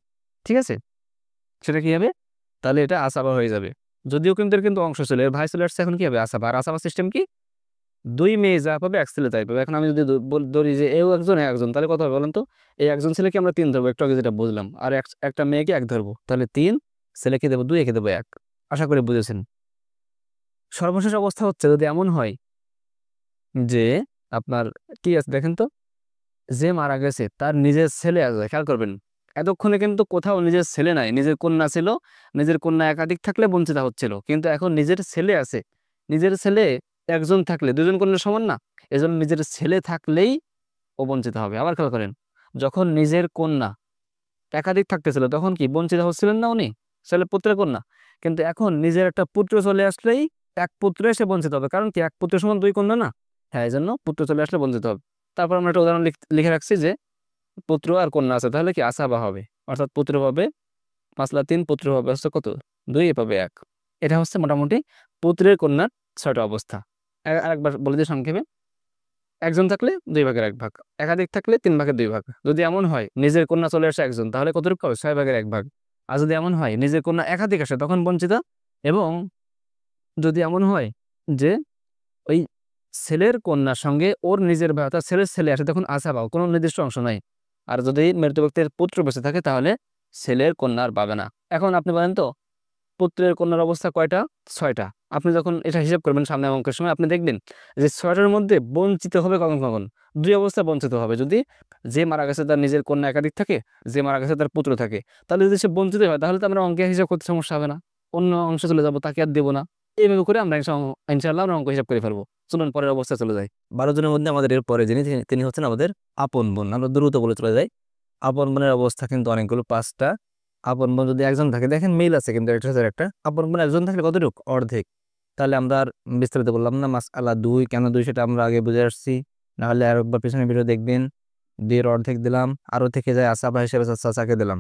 ঠিক আছে, সেটা কি হবে, তাহলে এটা আসাবা হয়ে যাবে। যদিও কিন্তু এর কিন্তু অংশ ছিল, এর ভাই চলে আসছে, এখন কি হবে আসাবা। আর আসাবা সিস্টেম কি, 2 মেয়ে যা পাবে 1 ছেলে তাই পাবে। এখন আমি যদি ধরি যে এও একজন একজন, তাহলে কত হবে বলেন তো, এই একজন ছেলেকে আমরা 3 ধরবো, একটু আগে যেটা বুঝলাম, আর একটা মেয়েকে 1 ধরবো, তাহলে 3, ছেলেকে দেবো 2, একে দেবো 1। আশা করি বুঝেছেন। সর্বশেষ অবস্থা হচ্ছে যদি এমন হয় যে আপনার কি আছে দেখেন তো, যে মারা গেছে তার নিজের ছেলে আছে, খেয়াল করবেন এতক্ষণে কিন্তু কোথাও নিজের ছেলে নাই, নিজের কন্যা ছিল, নিজের কন্যা একাধিক থাকলে বঞ্চিত হচ্ছিল, কিন্তু এখন নিজের ছেলে আছে, নিজের ছেলে একজন থাকলে 2জন কন্যা সমান না, এজন্য নিজের ছেলে থাকলেই ও বঞ্চিত হবে। আবার খেয়াল করেন, যখন নিজের কন্যা একাধিক থাকতেছিল তখন কি বঞ্চিত হচ্ছিলেন না উনি, ছেলে পুত্রের কন্যা, কিন্তু এখন নিজের একটা পুত্র চলে আসলেই এক পুত্র এসে বঞ্চিত হবে, কারণ কি এক পুত্রের সমান 2 কন্যা না, হ্যাঁ এই জন্য পুত্র চলে আসলে বঞ্চিত হবে। তারপর আমরা একটা উদাহরণ লিখে রাখছি যে পুত্র আর কন্যা আছে, তাহলে কি আসাবা হবে, অর্থাৎ পুত্র পাবে মাসলা 3, পুত্র পাবে হচ্ছে কত 2, এ পাবে 1। এটা হচ্ছে মোটামুটি পুত্রের কন্যার 6টা অবস্থা। আরেকবার বলে দিই সংক্ষেপে, একজন থাকলে 2 ভাগের 1 ভাগ, একাধিক থাকলে 3 ভাগের 2 ভাগ, যদি এমন হয় নিজের কন্যা চলে আসে একজন তাহলে কতটুকু হবে, 6 ভাগের 1 ভাগ। আর যদি এমন হয় নিজের কন্যা একাধিক আসে তখন বঞ্চিত, এবং যদি এমন হয় যে ওই ছেলের কন্যার সঙ্গে ওর নিজের ভাই অর্থাৎ ছেলের ছেলে আসে তখন আসাবা, কোনো নির্দিষ্ট অংশ নাই। আর যদি মৃত ব্যক্তির পুত্র বেঁচে থাকে তাহলে ছেলের কন্যা আর পাবে না। এখন আপনি বলেন তো পুত্রের কন্যার অবস্থা কয়টা, 6টা। আপনি যখন এটা হিসাব করবেন সামনে অঙ্কের সময় আপনি দেখবেন যে 6টার মধ্যে বঞ্চিত হবে কখন কখন, 2 অবস্থা বঞ্চিত হবে, যদি যে মারা গেছে তার নিজের কন্যা একাধিক থাকে, যে মারা গেছে তার পুত্র থাকে, তাহলে যদি সে বঞ্চিত হয় তাহলে তো আমরা অঙ্কে হিসাব করতে সমস্যা হবে না, অন্য অংশে চলে যাবো, তাকে আর দেবো না। এইভাবে করে আমরা ইনশাআল্লাহ আমরা অঙ্ক হিসাব করে ফেলবো। চলুন পরের অবস্থা চলে যাই। 12 জনের মধ্যে আমাদের এর পরে যিনি তিনি হচ্ছেন আমাদের আপন বোন। আমরা দ্রুত বলে চলে যাই। আপন বোনের অবস্থা কিন্তু অনেকগুলো, 5টা। আপন বোন যদি একজন থাকে, দেখেন মেল আছে কিন্তু একটা আপন বোন একজন থাকলে কতটুকু, অর্ধেক। তাহলে আমরা আর বিস্তারিত বললাম না, মাসআলা 2 কেন 2 সেটা আমরা আগে বুঝে আসছি, নাহলে আর একবার পিছনে ভিডিও দেখবেন। 2 এর অর্ধেক দিলাম, আরো থেকে যায় আসাবা হিসেবে চাচাকে দিলাম।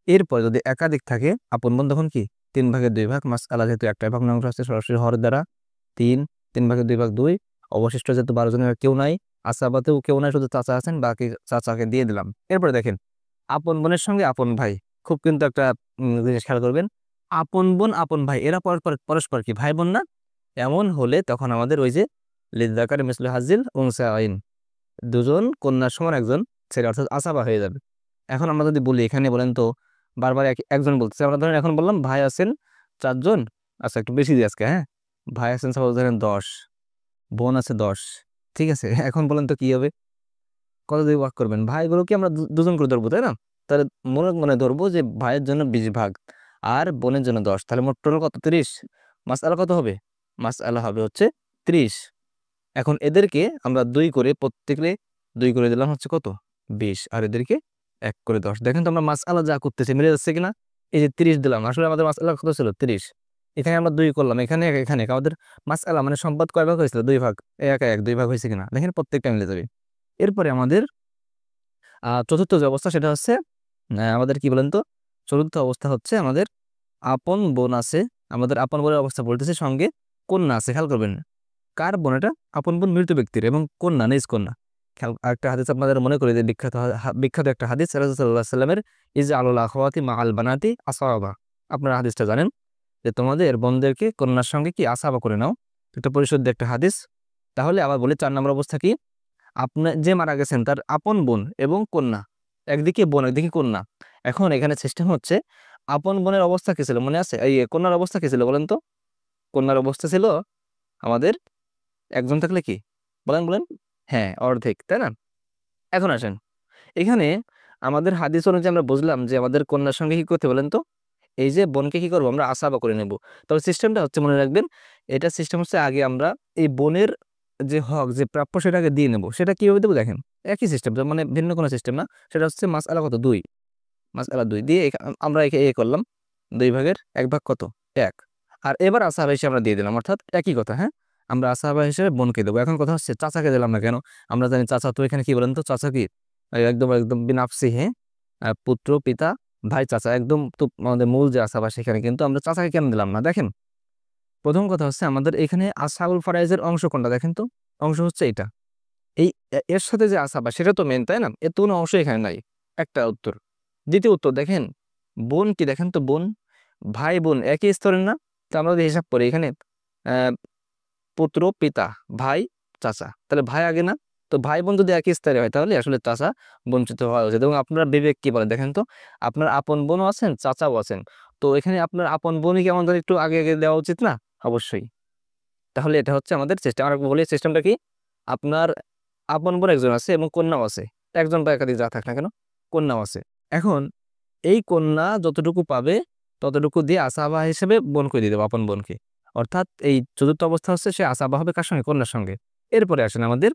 এরপর যদি একাধিক থাকে আপন বোন তখন কি 3/2 ভাগ, মাসআলা যেহেতু একটাই ভগ্নাংশ আছে সরাসরি হর দ্বারা 3, 3/2 ভাগ 2, অবশিষ্ট যেহেতু 12 জনের কেউ নাই, আসাবাতেও কেউ নাই, শুধু চাচা আছেন, বাকি চাচাকে দিয়ে দিলাম। এরপরে দেখেন আপন বোনের সঙ্গে আপন ভাই, খুব কিন্তু একটা জিনিস খেয়াল করবেন, আপন বোন আপন ভাই এরা পরস্পর পরস্পর কি ভাই বোন না? এমন হলে তখন আমাদের ওই যে লিযযাকারি মিসলু হাজ্জিল উনসায়াইন, দুজন কন্যার সমান একজন ছেলে, অর্থাৎ আসাবা হয়ে যাবে। এখন আমরা যদি বলি এখানে বলেন তো বারবার একজন বলতেছে, আমরা ধরেন এখন বললাম ভাই আছেন 4 জন, আচ্ছা একটু বেশি দিই আজকে, হ্যাঁ ভাই আছেন সাপোজ ধরেন 10, বোন আছে 10, ঠিক আছে। এখন বলেন তো কি হবে, কত দিয়ে ভাগ করবেন? ভাইগুলো কি আমরা দুজন করে ধরবো, তাই না? তাহলে মনে মনে ধরবো যে ভাইয়ের জন্য 20 ভাগ আর বোনের জন্য 10, তাহলে মোট টোটাল কত? 30। মাসআলা কত হবে? মাসআলা হবে হচ্ছে 30। এখন এদেরকে আমরা 2 করে, প্রত্যেকে 2 করে দিলাম হচ্ছে কত? 20, আর এদেরকে 1 করে 10। দেখেন তো আমরা মাসআলা যা করতেছি মিলে যাচ্ছে কিনা? এই যে 30 দিলাম, আসলে আমাদের মাসআলা কত ছিল? 30। এখানে আমরা 2 করলাম, এখানে এখানে আমাদের মাসআলা মানে সম্পদ কয় ভাগ হয়েছিল? 2 ভাগ, 1 1 2 ভাগ হয়েছে কিনা দেখেন, প্রত্যেকটা মিলে যাবে। এরপরে আমাদের চতুর্থ যে অবস্থা সেটা হচ্ছে আমাদের কি বলেন তো, চতুর্থ অবস্থা হচ্ছে আমাদের আপন বোন আছে, আমাদের আপন বোনের অবস্থা বলতেছে, সঙ্গে কন্যা আছে। খেয়াল করবেন কার বোন এটা? আপন বোন মৃত ব্যক্তির, এবং কন্যা নিজ কন্যা। খেয়াল একটা হাদিস আপনাদের মনে করে যে বিখ্যাত বিখ্যাত একটা হাদিস রাসূলুল্লাহ সাল্লাল্লাহু আলাইহি সাল্লামের, ইজআলুল আখাওয়াতি মাআল বানাতি আসাবা। আপনারা হাদিসটা জানেন যে তোমাদের বোনদেরকে কন্যার সঙ্গে কি আসাবা করে নাও, এটা পরিশুদ্ধ একটা হাদিস। তাহলে আবার বলি 4 নম্বর অবস্থা কি, আপনার যে মারা গেছেন তার আপন বোন এবং কন্যা, একদিকে বোন একদিকে কন্যা। এখন এখানে সিস্টেম হচ্ছে আপন বোনের অবস্থা কি ছিল মনে আছে? এই কন্যার অবস্থা কি ছিল বলেন তো? কন্যার অবস্থা ছিল আমাদের একজন থাকলে কি, বলেন বলেন, হ্যাঁ অর্ধেক, তাই না? এখন আসেন এখানে আমাদের হাদিস অনুযায়ী আমরা বুঝলাম যে আমাদের কন্যার সঙ্গে কি করতে বলেন তো, এই যে বোনকে কি করবো আমরা আসাবা করে নেব। তবে সিস্টেমটা হচ্ছে মনে রাখবেন, এটা সিস্টেম হচ্ছে আগে আমরা এই বোনের যে হক যে প্রাপ্য সেটাকে দিয়ে নেব। সেটা কিভাবে দেবো দেখেন, একই সিস্টেম, মানে ভিন্ন কোনো সিস্টেম না। সেটা হচ্ছে মাসআলা কত? 2, মাসআলা 2 দিয়ে আমরা এ করলাম 2/1 কত? 1। আর এবার আসাবা হিসেবে আমরা দিয়ে দিলাম, অর্থাৎ একই কথা, হ্যাঁ আমরা আসাবা হিসেবে বোনকে দেবো। এখন কথা হচ্ছে চাচাকে দিলাম না কেন? আমরা জানি চাচা তো এখানে কি বলেন তো, চাচা কি একদম একদম বিনাফসি, হ্যাঁ পুত্র পিতা ভাই চাচা, একদম তো আমাদের মূল যে আসাবা সেখানে কিন্তু আমরা চাচাকে কেন দিলাম না? দেখেন প্রথম কথা হচ্ছে আমাদের এখানে আসহাবুল ফারাইজের অংশ কোনটা দেখেন তো, অংশ হচ্ছে এটা, এই এর সাথে যে আসাবা সেটা তো মেন, তাই না? এর তো কোনো অংশ এখানে নাই, একটা উত্তর। দ্বিতীয় উত্তর দেখেন বোন কি দেখেন তো, বোন ভাই বোন একই স্তরের না? তো আমরা যদি হিসাব করি এখানে আহ পুত্র পিতা ভাই চাচা, তাহলে ভাই আগে না? তো ভাই বোন যদি একই স্তরে হয় তাহলে আসলে চাচা বঞ্চিত হওয়া উচিত। এবং আপনার বিবেক কি বলে দেখেন তো, আপনার আপন বোনও আছেন চাচাও আছেন, তো এখানে আপনার আপন বোনই কি আমাদের একটু আগে আগে দেওয়া উচিত না? অবশ্যই। তাহলে এটা হচ্ছে আমাদের সিস্টেম। আমরা বলি সিস্টেমটা কি, আপনার আপন বোন একজন আছে এবং কন্যাও আছে, একজন বা একাধিক যা থাক না কেন কন্যাও আছে। এখন এই কন্যা যতটুকু পাবে ততটুকু দিয়ে আসাবা হিসেবে বোনকে দিয়ে দেবো, আপন বোনকে। অর্থাৎ এই চতুর্থ অবস্থা হচ্ছে সে আসাবা হবে কার সঙ্গে? কন্যার সঙ্গে। এরপরে আসেন আমাদের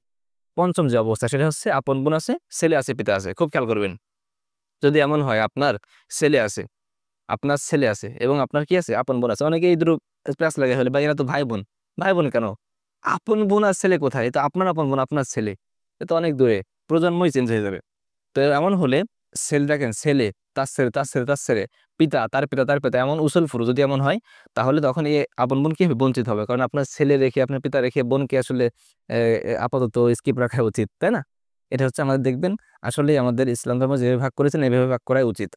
পঞ্চম যে অবস্থা সেটা হচ্ছে আপন বোন আছে, ছেলে আছে, পিতা আছে। খুব খেয়াল করবেন, যদি এমন হয় আপনার ছেলে আছে, আপনার ছেলে আছে এবং আপনার কি আছে? আপন বোন আছে। অনেকে এই দুটো প্লাস লাগে হলে, ভাই এরা তো ভাই বোন। ভাই বোন কেন? আপন বোন আর ছেলে কোথায়? এটা আপনার আপন বোন, আপনার ছেলে, এটা অনেক দূরে, প্রজন্মই চেঞ্জ হয়ে যাবে। তো এমন হলে ছেলে দেখেন, ছেলে তার ছেলে তার ছেলে তার ছেলে, পিতা তার পিতা তার পিতা, এমন উসুল ফুরু যদি এমন হয়, তাহলে তখন এই আপন বোন কি হবে? বঞ্চিত হবে। কারণ আপনার ছেলে রেখে আপনার পিতা রেখে বোনকে আসলে আপাতত স্কিপ রাখা উচিত, তাই না? এটা হচ্ছে আমাদের দেখবেন আসলে আমাদের ইসলাম ধর্ম যেভাবে ভাগ করেছেন এভাবে ভাগ করাই উচিত।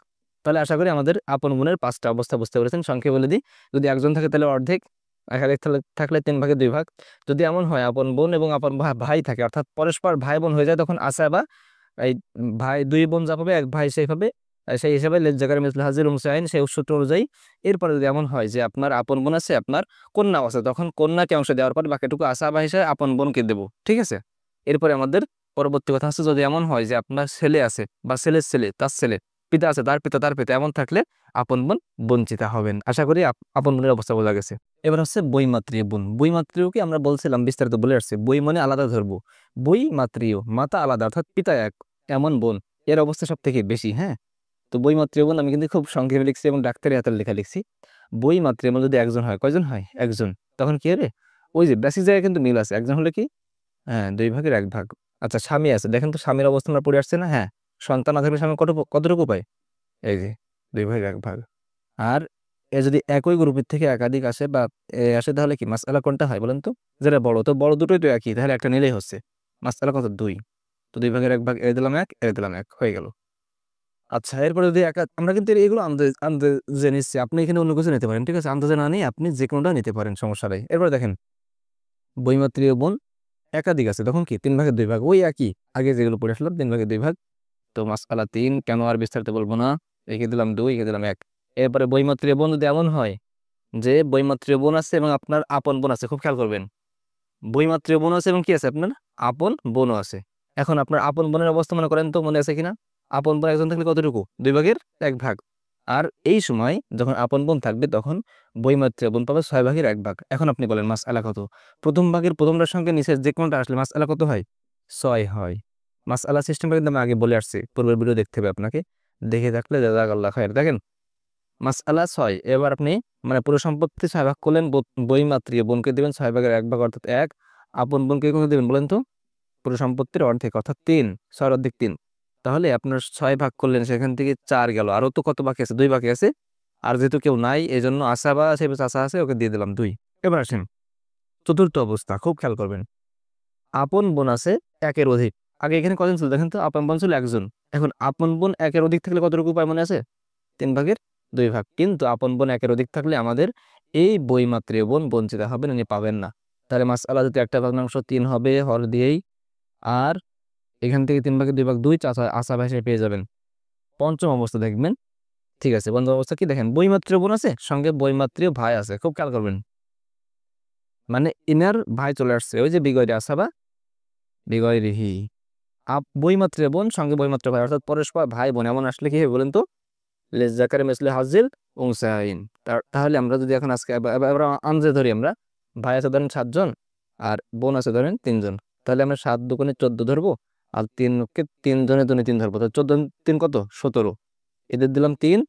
তাহলে আশা করি আমাদের আপন বোনের 5টা অবস্থা বুঝতে পেরেছেন। সংক্ষেপে বলে দিই, যদি একজন থাকে তাহলে অর্ধেক, একাধিক থাকলে 3/2 ভাগ। যদি এমন হয় আপন বোন এবং আপন ভাই থাকে, অর্থাৎ পরস্পর ভাই বোন হয়ে যায়, তখন আসা এই ভাই 2 বোন যা পাবে 1 ভাই সেইভাবে সেই হিসাবে লেজ্জাকার মিসল হাজির উমসাইন সেই সূত্র অনুযায়ী। এরপরে যদি এমন হয় যে আপনার আপন বোন আছে আপনার কন্যাও আছে, তখন কন্যাকে অংশ দেওয়ার পর বাকিটুকু আসাবা হিসেবে আপন বোনকে দেবো, ঠিক আছে? এরপরে আমাদের পরবর্তী কথা হচ্ছে, যদি এমন হয় যে আপনার ছেলে আছে বা ছেলের ছেলে তার ছেলে, পিতা আছে তার পিতা তার পিতা, এমন থাকলে আপন বোন বঞ্চিত হবেন। আশা করি আপন বোনের অবস্থা বোঝা গেছে। এবার হচ্ছে বইমাতৃ বোন। বইমাতৃকে আমরা বলছিলাম বিস্তারিত বলে আসছে, বই মানে আলাদা ধরবো, বই মাতৃও মাতা আলাদা অর্থাৎ পিতা এক, এমন বোন এর অবস্থা সব থেকে বেশি, হ্যাঁ। তো বই মাতৃ বোন আমি কিন্তু খুব সংক্ষেপে লিখছি এবং ডাক্তারি হাতের লেখা লিখছি। বই মাতৃ বোন যদি একজন হয়, কয়জন হয়? একজন, তখন কি হবে? ওই যে বেসিক জায়গায় কিন্তু মিল আছে, একজন হলে কি, হ্যাঁ 2/1 আচ্ছা স্বামী আছে, দেখেন তো স্বামীর অবস্থান আমরা পড়ে আসছে না, হ্যাঁ সন্তান না থাকলে স্বামী কতটুকু পায়? এই যে 2/1। আর এ যদি একই গ্রুপের থেকে একাধিক আসে বা আসে তাহলে কি মাসআলা কোনটা হয় বলেন তো? যেটা বড়, তো বড় দুটোই তো একই, তাহলে একটা নিলেই হচ্ছে। মাসআলা কত? 2। তো 2 ভাগের 1 ভাগ, এ দিলাম 1, এ দিলাম 1, হয়ে গেল। আচ্ছা, এরপরে যদি আমরা কিন্তু এগুলো আন্দাজে নিচ্ছি, আপনি এখানে অন্য কিছু নিতে পারেন, ঠিক আছে? আন্দাজে না নিয়ে আপনি যে কোনোটা নিতে পারেন, সমস্যা নাই। এরপরে দেখেন, বৈমাত্রীয় বোন একাধিক আছে, তখন কি 3 ভাগের 2 ভাগ, ওই একই আগে যেগুলো পড়ে আসলাম, 3 ভাগের 2 ভাগ। তো মাসআলা 3, কেন আর বিস্তারিত বলবো না, একে দিলাম 2, একে দিলাম 1। এরপরে বৈমাত্রীয় বোন যদি এমন হয় যে বৈমাত্রীয় বোন আছে এবং আপনার আপন বোন আছে, খুব খেয়াল করবেন, বৈমাত্রীয় বোন আছে এবং কি আছে আপনার আপন বোনও আছে। এখন আপনার আপন বোনের অবস্থা মনে করেন তো, মনে আছে কিনা? আপন বোন একজন থাকলে কতটুকু? 2 ভাগের 1 ভাগ। আর এই সময় যখন আপন বোন থাকবে তখন বৈমাত্রীয় বোন পাবে 6 ভাগের 1 ভাগ। এখন আপনি বলেন মাসআলা কত? প্রথম ভাগের প্রথমটার সঙ্গে নিচের যে কোনটা আসলে মাসআলা কত হয়? 6 হয়। মাসআলা সিস্টেমটা কিন্তু আমি আগে বলে আসছি, পূর্বের ভিডিও দেখতে হবে আপনাকে, দেখে থাকলে জাযাকাল্লাহ খায়ের। দেখেন, মাসআলা 6, এবার আপনি মানে পুরো সম্পত্তি 6 ভাগ করলেন, বৈমাত্রীয় বোনকে দিবেন 6 ভাগের 1 ভাগ অর্থাৎ 1, আপন বোনকে কত দিবেন বলেন তো? পুরো সম্পত্তির অর্ধেক অর্থাৎ 3, 6 অর্ধেক 3। তাহলে আপনার 6 ভাগ করলেন, সেখান থেকে 4 গেল, আরো তো কত বাকি আছে? 2 বাকি আছে। আর যেহেতু কেউ নাই, এই জন্য আসাবা আছে, চাচা আছে, ওকে দিয়ে দিলাম 2। এবার আসেন চতুর্থ অবস্থা, খুব খেয়াল করবেন। আপন বোন আছে 1-এর অধিক। আগে এখানে কজন ছিল দেখেন তো? আপন বোন ছিল একজন। এখন আপন বোন 1-এর অধিক থাকলে কতটুকু পায় মনে আছে? 3 ভাগের 2 ভাগ। কিন্তু আপন বোন 1-এর অধিক থাকলে আমাদের এই বৈমাত্রীয় বোন বঞ্চিত হবেন, উনি পাবেন না। তাহলে মাসআলা যদি একটা ভগ্নাংশ 3 হবে হর দিয়েই, আর এখান থেকে 3 ভাগের 2 ভাগ 2 চাচা আসাবা হিসেবে পেয়ে যাবেন। পঞ্চম অবস্থা দেখবেন, ঠিক আছে? পঞ্চম অবস্থা কি দেখেন, বৈমাত্রীয় বোন আছে, সঙ্গে বৈমাত্রীয় ভাই আছে, খুব খেয়াল করবেন। মানে ইনার ভাই চলে আসছে, ওই যে বিগয়রে আসাবা বিগয়রিহি, বৈমাত্রীয় বোন সঙ্গে বৈমাত্রীয় ভাই, অর্থাৎ পরস্পর ভাই বোন, এমন আসলে কি হবে বলেন তো? লিযযাকারি মিসলু হাজ্জিল উনসায়াইন। তাহলে আমরা যদি এখন আজকে এবার আনজে ধরি, আমরা ভাই আছে ধরেন 7 জন, আর বোন আছে ধরেন 3 জন। তাহলে আমরা 7 দুগুণে 14 ধরবো, আর 3কে 3 জনের দুনে 3 ধরবো, তো 14 3 কত? 17। এদের দিলাম 3,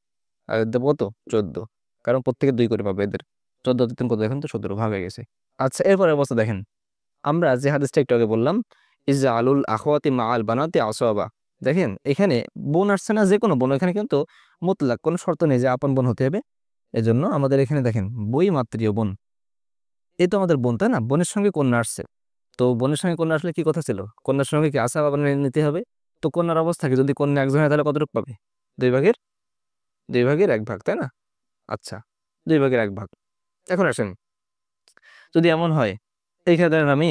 আর এদের দেবো কত? 14, কারণ প্রত্যেকে 2 করে পাবে এদের। 14 3 কত? এখন তো 17 ভাগ হয়ে গেছে। আচ্ছা, এরপরে অবস্থা দেখেন, আমরা যে হাদিসটা একটু আগে বললাম, ইজআলুল আখওয়াতি মাআল বানাতি আসওয়াবা। দেখেন এখানে বোন আসছে না, যে কোনো বোন, এখানে কিন্তু মুতলাক কোনো শর্ত নেই যে আপন বোন হতে হবে। এজন্য আমাদের এখানে দেখেন বৈমাত্রীয় বোন, এই তো আমাদের বোন, তাই না? বোনের সঙ্গে কন্যা আসছে, তো বোনের সঙ্গে কন্যা আসলে কি কথা ছিল? কন্যার সঙ্গে কি আসা বাবা নিতে হবে? তো কন্যার অবস্থা কি? যদি কন্যা একজন হয় তাহলে কতটুকু পাবে? 2 ভাগের 2 ভাগের 1 ভাগ, তাই না? আচ্ছা, 2 ভাগের 1 ভাগ। এখন আসেন, যদি এমন হয়, এইখানে ধরেন আমি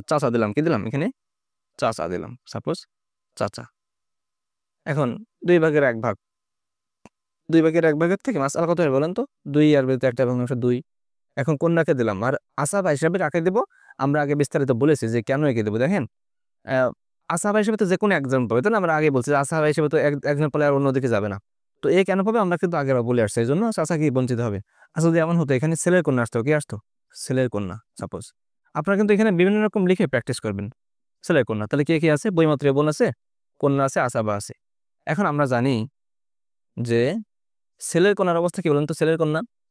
চাচা দিলাম, কি দিলাম এখানে? চাচা দিলাম, সাপোজ চাচা। এখন 2 ভাগের 1 ভাগ, 2 ভাগের 1 ভাগের থেকে মাসআলা কত হয় বলেন তো? 2, আর বেরোতে একটা ভগ্নাংশ 2। এখন কন্যাকে দিলাম, আর আসাবা হিসাবে কাকে দেব? আমরা আগে বিস্তারিত বলেছি যে কেন একে দেবো। দেখেন, আসাবা হিসেবে তো যে কোনো একজন পাবে, তাই না? আমরা আগে বলছি আসাবা হিসেবে তো একজন পেলে আর অন্যদিকে যাবে না। তো এ কেন পাবে আমরা কিন্তু আগের বলে আসছি, এই জন্য চাচা কি বঞ্চিত হবে। আচ্ছা, যদি এমন হতো এখানে ছেলের কন্যা আসতো, কি আসতো? ছেলের কন্যা সাপোজ। আপনারা কিন্তু এখানে বিভিন্ন রকম লিখে প্র্যাকটিস করবেন। ছেলের কন্যা, তাহলে কে কি আছে? বৈমাত্রীয় বোন আছে, কন্যা আছে, আসাবা আছে। এখন আমরা জানি যে ছেলের কন্যার অবস্থা কি বলেন তো?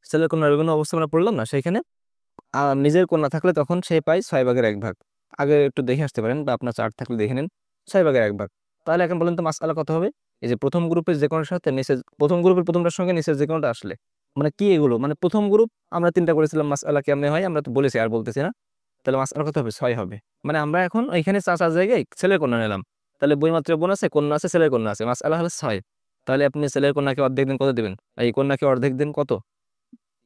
ছেলের কন্যার বিভিন্ন অবস্থা আমরা পড়লাম না সেখানে? নিজের কন্যা থাকলে তখন সে পায় 6 ভাগের 1 ভাগ। আগে একটু দেখে আসতে পারেন, বা আপনার চার্ট থাকলে দেখে নেন, 6 ভাগের 1 ভাগ। তাহলে এখন বলেন তো মাসআলা কত হবে? এই যে প্রথম গ্রুপের যে কোনোর সাথে নিচে, প্রথম গ্রুপের প্রথমটার সঙ্গে নিচের যে কোনোটা আসলে, মানে কি এগুলো, মানে প্রথম গ্রুপ আমরা 3টা করেছিলাম, মাসআলা কেমনে হয় আমরা তো বলেছি, আর বলতেছি না। তাহলে মাসআলা কত হবে? 6 হবে। মানে আমরা এখন এখানে চাচার জায়গায় ছেলের কন্যা নিলাম, তাহলে বইমাত্র বোন আছে, কন্যা আছে, ছেলের কন্যা আছে, মাসআলা হলো 6। তাহলে আপনি ছেলের কন্যাকে অর্ধেক দিন কত দিবেন? এই কন্যাকে অর্ধেক দিন কত?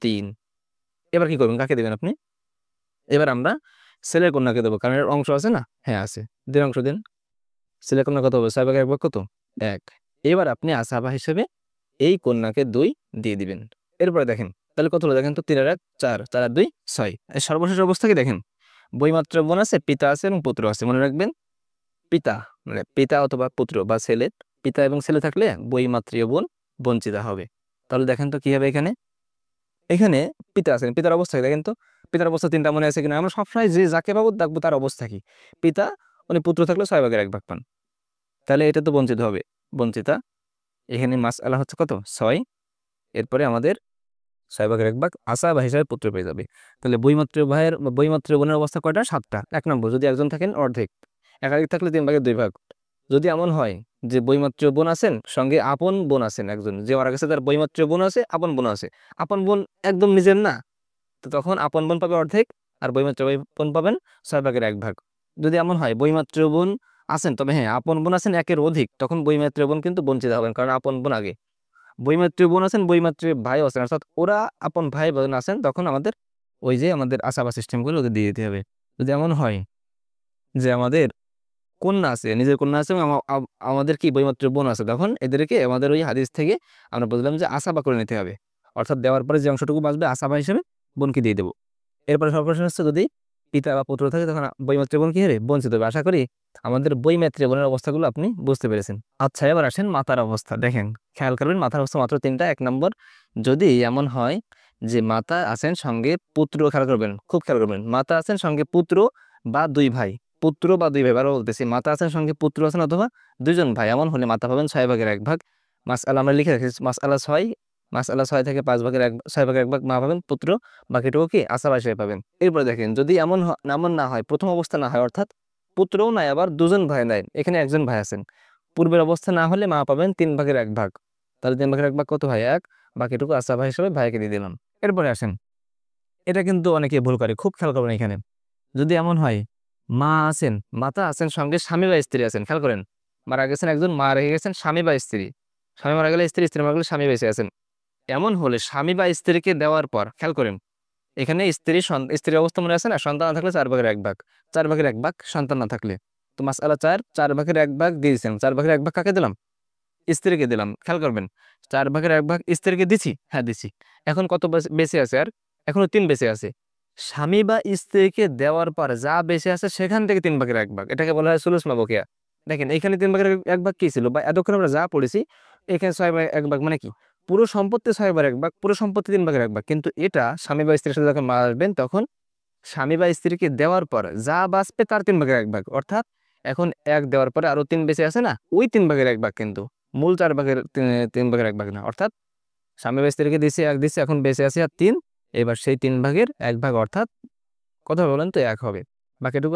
3। এবার কি করবেন? কাকে দিবেন আপনি? এবার আমরা ছেলের কন্যাকে দেবো, কারণ এর অংশ আছে না? হ্যাঁ আছে, 2 অংশ দিন। ছেলের কন্যা কত হবে? 6 ভাগের 1 ভাগ কত? 1। এবার আপনি আসাবা হিসেবে এই কন্যাকে 2 দিয়ে দিবেন। এরপরে দেখেন, তাহলে কত হলো দেখেন তো? 3 আর 1 4, 4 আর 2 6। এই সর্বশেষ অবস্থা কি দেখেন, বৈমাত্র বোন আছে, পিতা আছে এবং পুত্র আছে। মনে রাখবেন, পিতা মানে পিতা অথবা পুত্র বা ছেলে, পিতা এবং ছেলে থাকলে বৈমাত্রীয় বোন বঞ্চিতা হবে। তাহলে দেখেন তো কি হবে এখানে? এখানে পিতা আছেন, পিতার অবস্থা কি দেখেন তো? পিতার অবস্থা 3টা মনে আছে কিনা? আমরা সবসময় যে যাকে পাবো দেখবো তার অবস্থা কি। পিতা, উনি পুত্র থাকলে 6 ভাগের 1 ভাগ পান, তাহলে এটা তো বঞ্চিত হবে, বঞ্চিতা। এখানে মাসআলা হচ্ছে কত? 6। এরপরে আমাদের 6 ভাগের 1 ভাগ আসাবা হিসাবে পুত্র পেয়ে যাবে। তাহলে বৈমাত্র বোনের অবস্থা কয়টা? 7টা। 1 নম্বর, যদি একজন থাকেন অর্ধেক, একাধিক থাকলে 3 ভাগের 2 ভাগ। যদি এমন হয় যে বৈমাত্রীয় বোন আছেন সঙ্গে আপন বোন আছেন, একজন যে মারা গেছে তার বৈমাত্রীয় বোন আছে, আপন বোন আছে। আপন বোন একদম নিজের না, তো তখন আপন বোন পাবে অর্ধেক, আর বৈমাত্রীয় বোন পাবেন 6/1 ভাগ। যদি এমন হয় বৈমাত্রীয় বোন আছেন, তবে হ্যাঁ আপন বোন আছেন একের অধিক, তখন বৈমাত্রীয় বোন কিন্তু বঞ্চিত হবেন, কারণ আপন বোন আগে। বৈমাত্রীয় বোন আছেন, বৈমাত্রীয় ভাই আছেন, অর্থাৎ ওরা আপন ভাই বোন আছেন, তখন আমাদের ওই যে আমাদের আসাবা সিস্টেমগুলো ওদের দিয়ে দিতে হবে। যদি এমন হয় যে আমাদের কন্যা আছে, নিজের কন্যা আছে এবং আমাদের কি বৈমাত্রীয় বোন আছে, তখন এদেরকে আমাদের ওই হাদিস থেকে আমরা বুঝলাম যে আসাবা করে নিতে হবে, অর্থাৎ দেওয়ার পরে যে অংশটুকু বাঁচবে আসাবা হিসেবে বোনকে দিয়ে দেবো। এরপরে সর্বশেষ হচ্ছে যদি পিতা বা পুত্র থাকে তখন বৈমাত্রীয় বোন কি হবে, বঞ্চিত হবে। আশা করি আমাদের বৈমাত্রীয় বোনের অবস্থাগুলো আপনি বুঝতে পেরেছেন। আচ্ছা, এবার আসেন মাতার অবস্থা। দেখেন, খেয়াল করবেন মাতার অবস্থা মাত্র তিনটা। 1 নম্বর, যদি এমন হয় যে মাতা আছেন সঙ্গে পুত্র, খেয়াল করবেন, খুব খেয়াল করবেন, মাতা আছেন সঙ্গে পুত্র বা 2 ভাই, পুত্র বা 2 ভাই, বারো বলতেছি, মাতা আছেন সঙ্গে পুত্র আছেন অথবা 2জন ভাই, এমন হলে মাতা পাবেন 6/1 মাসআলা আমরা লিখে রাখছি, মাসআলা 6, মাসআলা 6 থেকে 6/1 মা পাবেন পুত্র, বাকিটুকু কি আসাবা হিসেবে পাবেন। এরপরে দেখেন, যদি এমন না হয়, প্রথম অবস্থা না হয়, অর্থাৎ পুত্রও নাই আবার 2জন ভাই নাই, এখানে একজন ভাই আছেন, পূর্বের অবস্থা না হলে মা পাবেন 3/1, তাহলে 3/1 কত হয় 1, বাকিটুকু আসাবা হিসেবে ভাইকে দিয়ে দিলাম। এরপরে আসেন, এটা কিন্তু অনেকে ভুল করে, খুব খেয়াল করবেন এখানে। যদি এমন হয় মা আছেন, মাতা আছেন সঙ্গে স্বামী বা স্ত্রী আছেন, খেয়াল করেন, মারা গেছেন একজন, মা রেখে গেছেন স্বামী বা স্ত্রী, স্বামী মারা গেলে স্ত্রী, স্ত্রী মারা গেলে স্বামী বেঁচে আছেন, এমন হলে স্বামী বা স্ত্রীকে দেওয়ার পর, খেয়াল করেন এখানে স্ত্রীর অবস্থা মনে আছে না, সন্তান না থাকলে 4/1, 4/1 সন্তান না থাকলে, তো মাসআলা 4, 4/1 দিয়ে দিচ্ছেন, 4/1 কাকে দিলাম, স্ত্রীকে দিলাম। খেয়াল করবেন 4/1 স্ত্রীকে দিছি, হ্যাঁ দিছি। এখন কত বেঁচে আছে, আর এখনো 3 বেঁচে আছে। স্বামী বা স্ত্রীকে দেওয়ার পর যা বেঁচে আছে সেখান থেকে 3/1, এটাকে বলা হয় সুলুস মা বকেয়া। দেখেন এখানে 3/1 কি ছিল, বা এতক্ষণ আমরা যা পড়েছি, এখানে 6/1 মানে কি, পুরো সম্পত্তি 6/1, পুরো সম্পত্তি 3/1, কিন্তু এটা স্বামী বা স্ত্রীর সাথে যখন মারবেন, তখন স্বামী বা স্ত্রীকে দেওয়ার পর যা বাঁচবে তার 3/1, অর্থাৎ এখন 1 দেওয়ার পরে আরো 3 বেঁচে আছে না, ওই 3/1, কিন্তু মূল 3/1 না, অর্থাৎ স্বামী বা স্ত্রীকে দিছে 1 দিছে, এখন বেঁচে আছে আর 3, এবার সেই 3/1, অর্থাৎ কথা বলেন তো 1 হবে, বাকিটুকু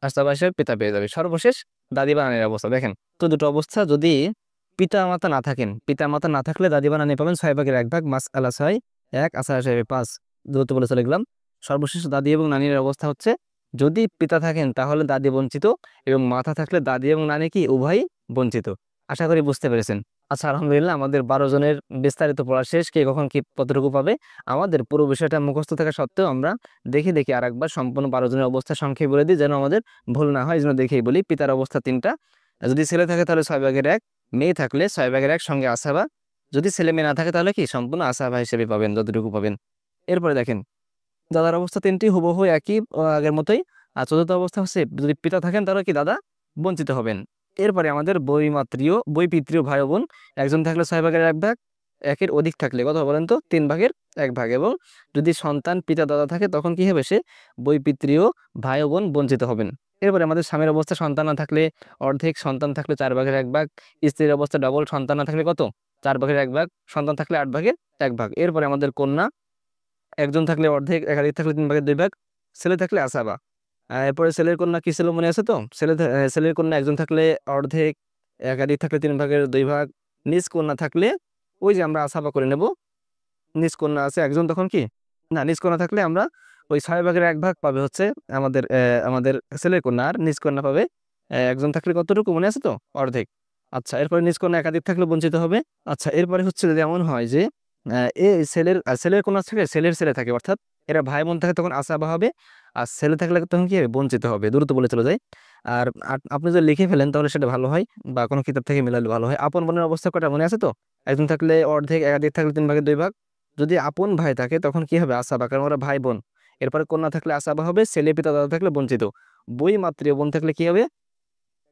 আশাবাসের পিতা পেয়ে যাবে। সর্বশেষ দাদি বা নানির অবস্থা। দেখেন তো দুটো অবস্থা, যদি পিতা মাতা না থাকেন, পিতা মাতা না থাকলে দাদি বা নানি পাবেন 6/1, মাসআলা 6, 1 আশাবাসের 5, দ্রুত বলে চলে গেলাম। সর্বশেষ দাদি এবং নানির অবস্থা হচ্ছে, যদি পিতা থাকেন তাহলে দাদি বঞ্চিত, এবং মাতা থাকলে দাদি এবং নানি কি উভয়ই বঞ্চিত। আশা করি বুঝতে পেরেছেন। আচ্ছা, আলহামদুলিল্লাহ, আমাদের 12 জনের বিস্তারিত পড়া শেষ। কে কখন কি কতটুকু পাবে, আমাদের পুরো বিষয়টা মুখস্থ থাকা সত্ত্বেও আমরা দেখে দেখে আরেকবার সম্পূর্ণ 12 জনের অবস্থা সংক্ষেপে বলে দিই, যেন আমাদের ভুল না হয়, এই জন্য দেখেই বলি। পিতার অবস্থা 3টা, যদি ছেলে থাকে তাহলে 6/1, মেয়ে থাকলে 6/1 সঙ্গে আসাবা, যদি ছেলে মেয়ে না থাকে তাহলে কি সম্পূর্ণ আসাবা হিসেবে পাবেন, যতটুকু পাবেন। এরপরে দেখেন, দাদার অবস্থা 3টি হুবহু একই, আগের মতোই। আর চতুর্থ অবস্থা হচ্ছে, যদি পিতা থাকেন তাহলে কি দাদা বঞ্চিত হবেন। এরপরে আমাদের বৈপিত্রীয় ভাই বোন, একজন থাকলে 6/1, একের অধিক থাকলে কত বলেন তো 3/1, এবং যদি সন্তান পিতা দাদা থাকে তখন কি হবে, সে বৈপিত্রীয় ভাই বোন বঞ্চিত হবেন। এরপরে আমাদের স্বামীর অবস্থা, সন্তান না থাকলে অর্ধেক, সন্তান থাকলে 4/1, স্ত্রীর অবস্থা ডবল, সন্তান না থাকলে কত 4/1, সন্তান থাকলে 8/1। এরপরে আমাদের কন্যা, একজন থাকলে অর্ধেক, একাধিক থাকলে 3/2, ছেলে থাকলে আসাবা। এরপরে ছেলের কন্যা কি ছিল মনে আছে তো, ছেলের কন্যা একজন থাকলে অর্ধেক, একাধিক থাকলে 3/2, নিজ কন্যা থাকলে ওই যে আমরা আসাবা করে নেব, নিজ কন্যা আছে একজন, তখন কি না, নিজ কন্যা থাকলে আমরা ওই 6/1 পাবে হচ্ছে আমাদের ছেলের কন্যা, আর নিজ কন্যা পাবে একজন থাকলে কতটুকু মনে আছে তো, অর্ধেক। আচ্ছা, এরপরে নিজ কন্যা একাধিক থাকলে বঞ্চিত হবে। আচ্ছা, এরপরে হচ্ছে যদি এমন হয় যে ছেলের কন্যা থেকে ছেলের ছেলে থাকে, অর্থাৎ এরা ভাই বোন থাকে, তখন আসাবা হবে, আর ছেলে থাকলে তখন কি হবে, বঞ্চিত হবে। দ্রুত বলে চলে যায়। আর আপনি যদি লিখে ফেলেন তাহলে সেটা ভালো হয়, বা কোনো কিতাব থেকে মিলালে ভালো হয়। আপন বোনের অবস্থা কটা মনে আছে তো, একজন থাকলে অর্ধেক, একাধিক থাকলে 3/2। যদি আপন ভাই থাকে তখন কি হবে, আসাবা, কারণ ওরা ভাই বোন। এরপরে কন্যা থাকলে আসাবা হবে, ছেলে পিতা দাদা থাকলে বঞ্চিত। বই মাতৃ বোন থাকলে কি হবে,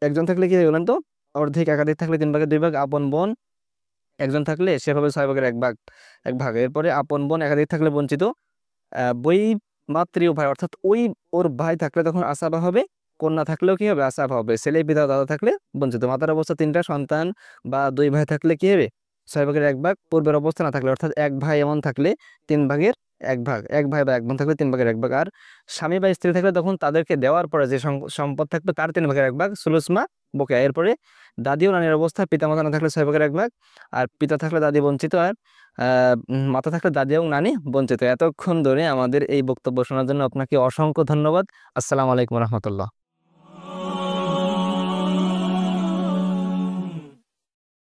একজন থাকলে কি হবে বলেন তো, অর্ধেক, একাধিক থাকলে 3/2। আপন বোন একজন থাকলে সে হবে 6/1। এরপরে আপন বোন একাধিক থাকলে বঞ্চিত। বই মাতৃও ভাই, অর্থাৎ ওর ভাই থাকলে তখন আসাবা হবে, কন্যা থাকলেও কি হবে, আসাবা হবে। ছেলে পিতা দাদা থাকলে বঞ্চিত। মাতার অবস্থা 3টা, সন্তান বা 2 ভাই থাকলে কি হবে 6/1। পূর্বের অবস্থা না থাকলে, অর্থাৎ 1 ভাই এমন থাকলে এক ভাই বা এক বোন থাকলে 3/1 ভাগ, আর স্বামী বা স্ত্রী থাকলে তখন তাদেরকে দেওয়ার পরে যে সম্পদ থাকবে তার 3/1 ভাগ, সুলুসমা বকেয়া। এরপরে দাদি ও নানির অবস্থা, পিতা মাতা না থাকলে 6/1 ভাগ, আর পিতা থাকলে দাদি বঞ্চিত, আর মাতা থাকলে দাদি এবং নানি বঞ্চিত। এতক্ষণ ধরে আমাদের এই বক্তব্য শোনার জন্য আপনাকে অসংখ্য ধন্যবাদ। আসসালামু আলাইকুম রহমতুল্লাহ।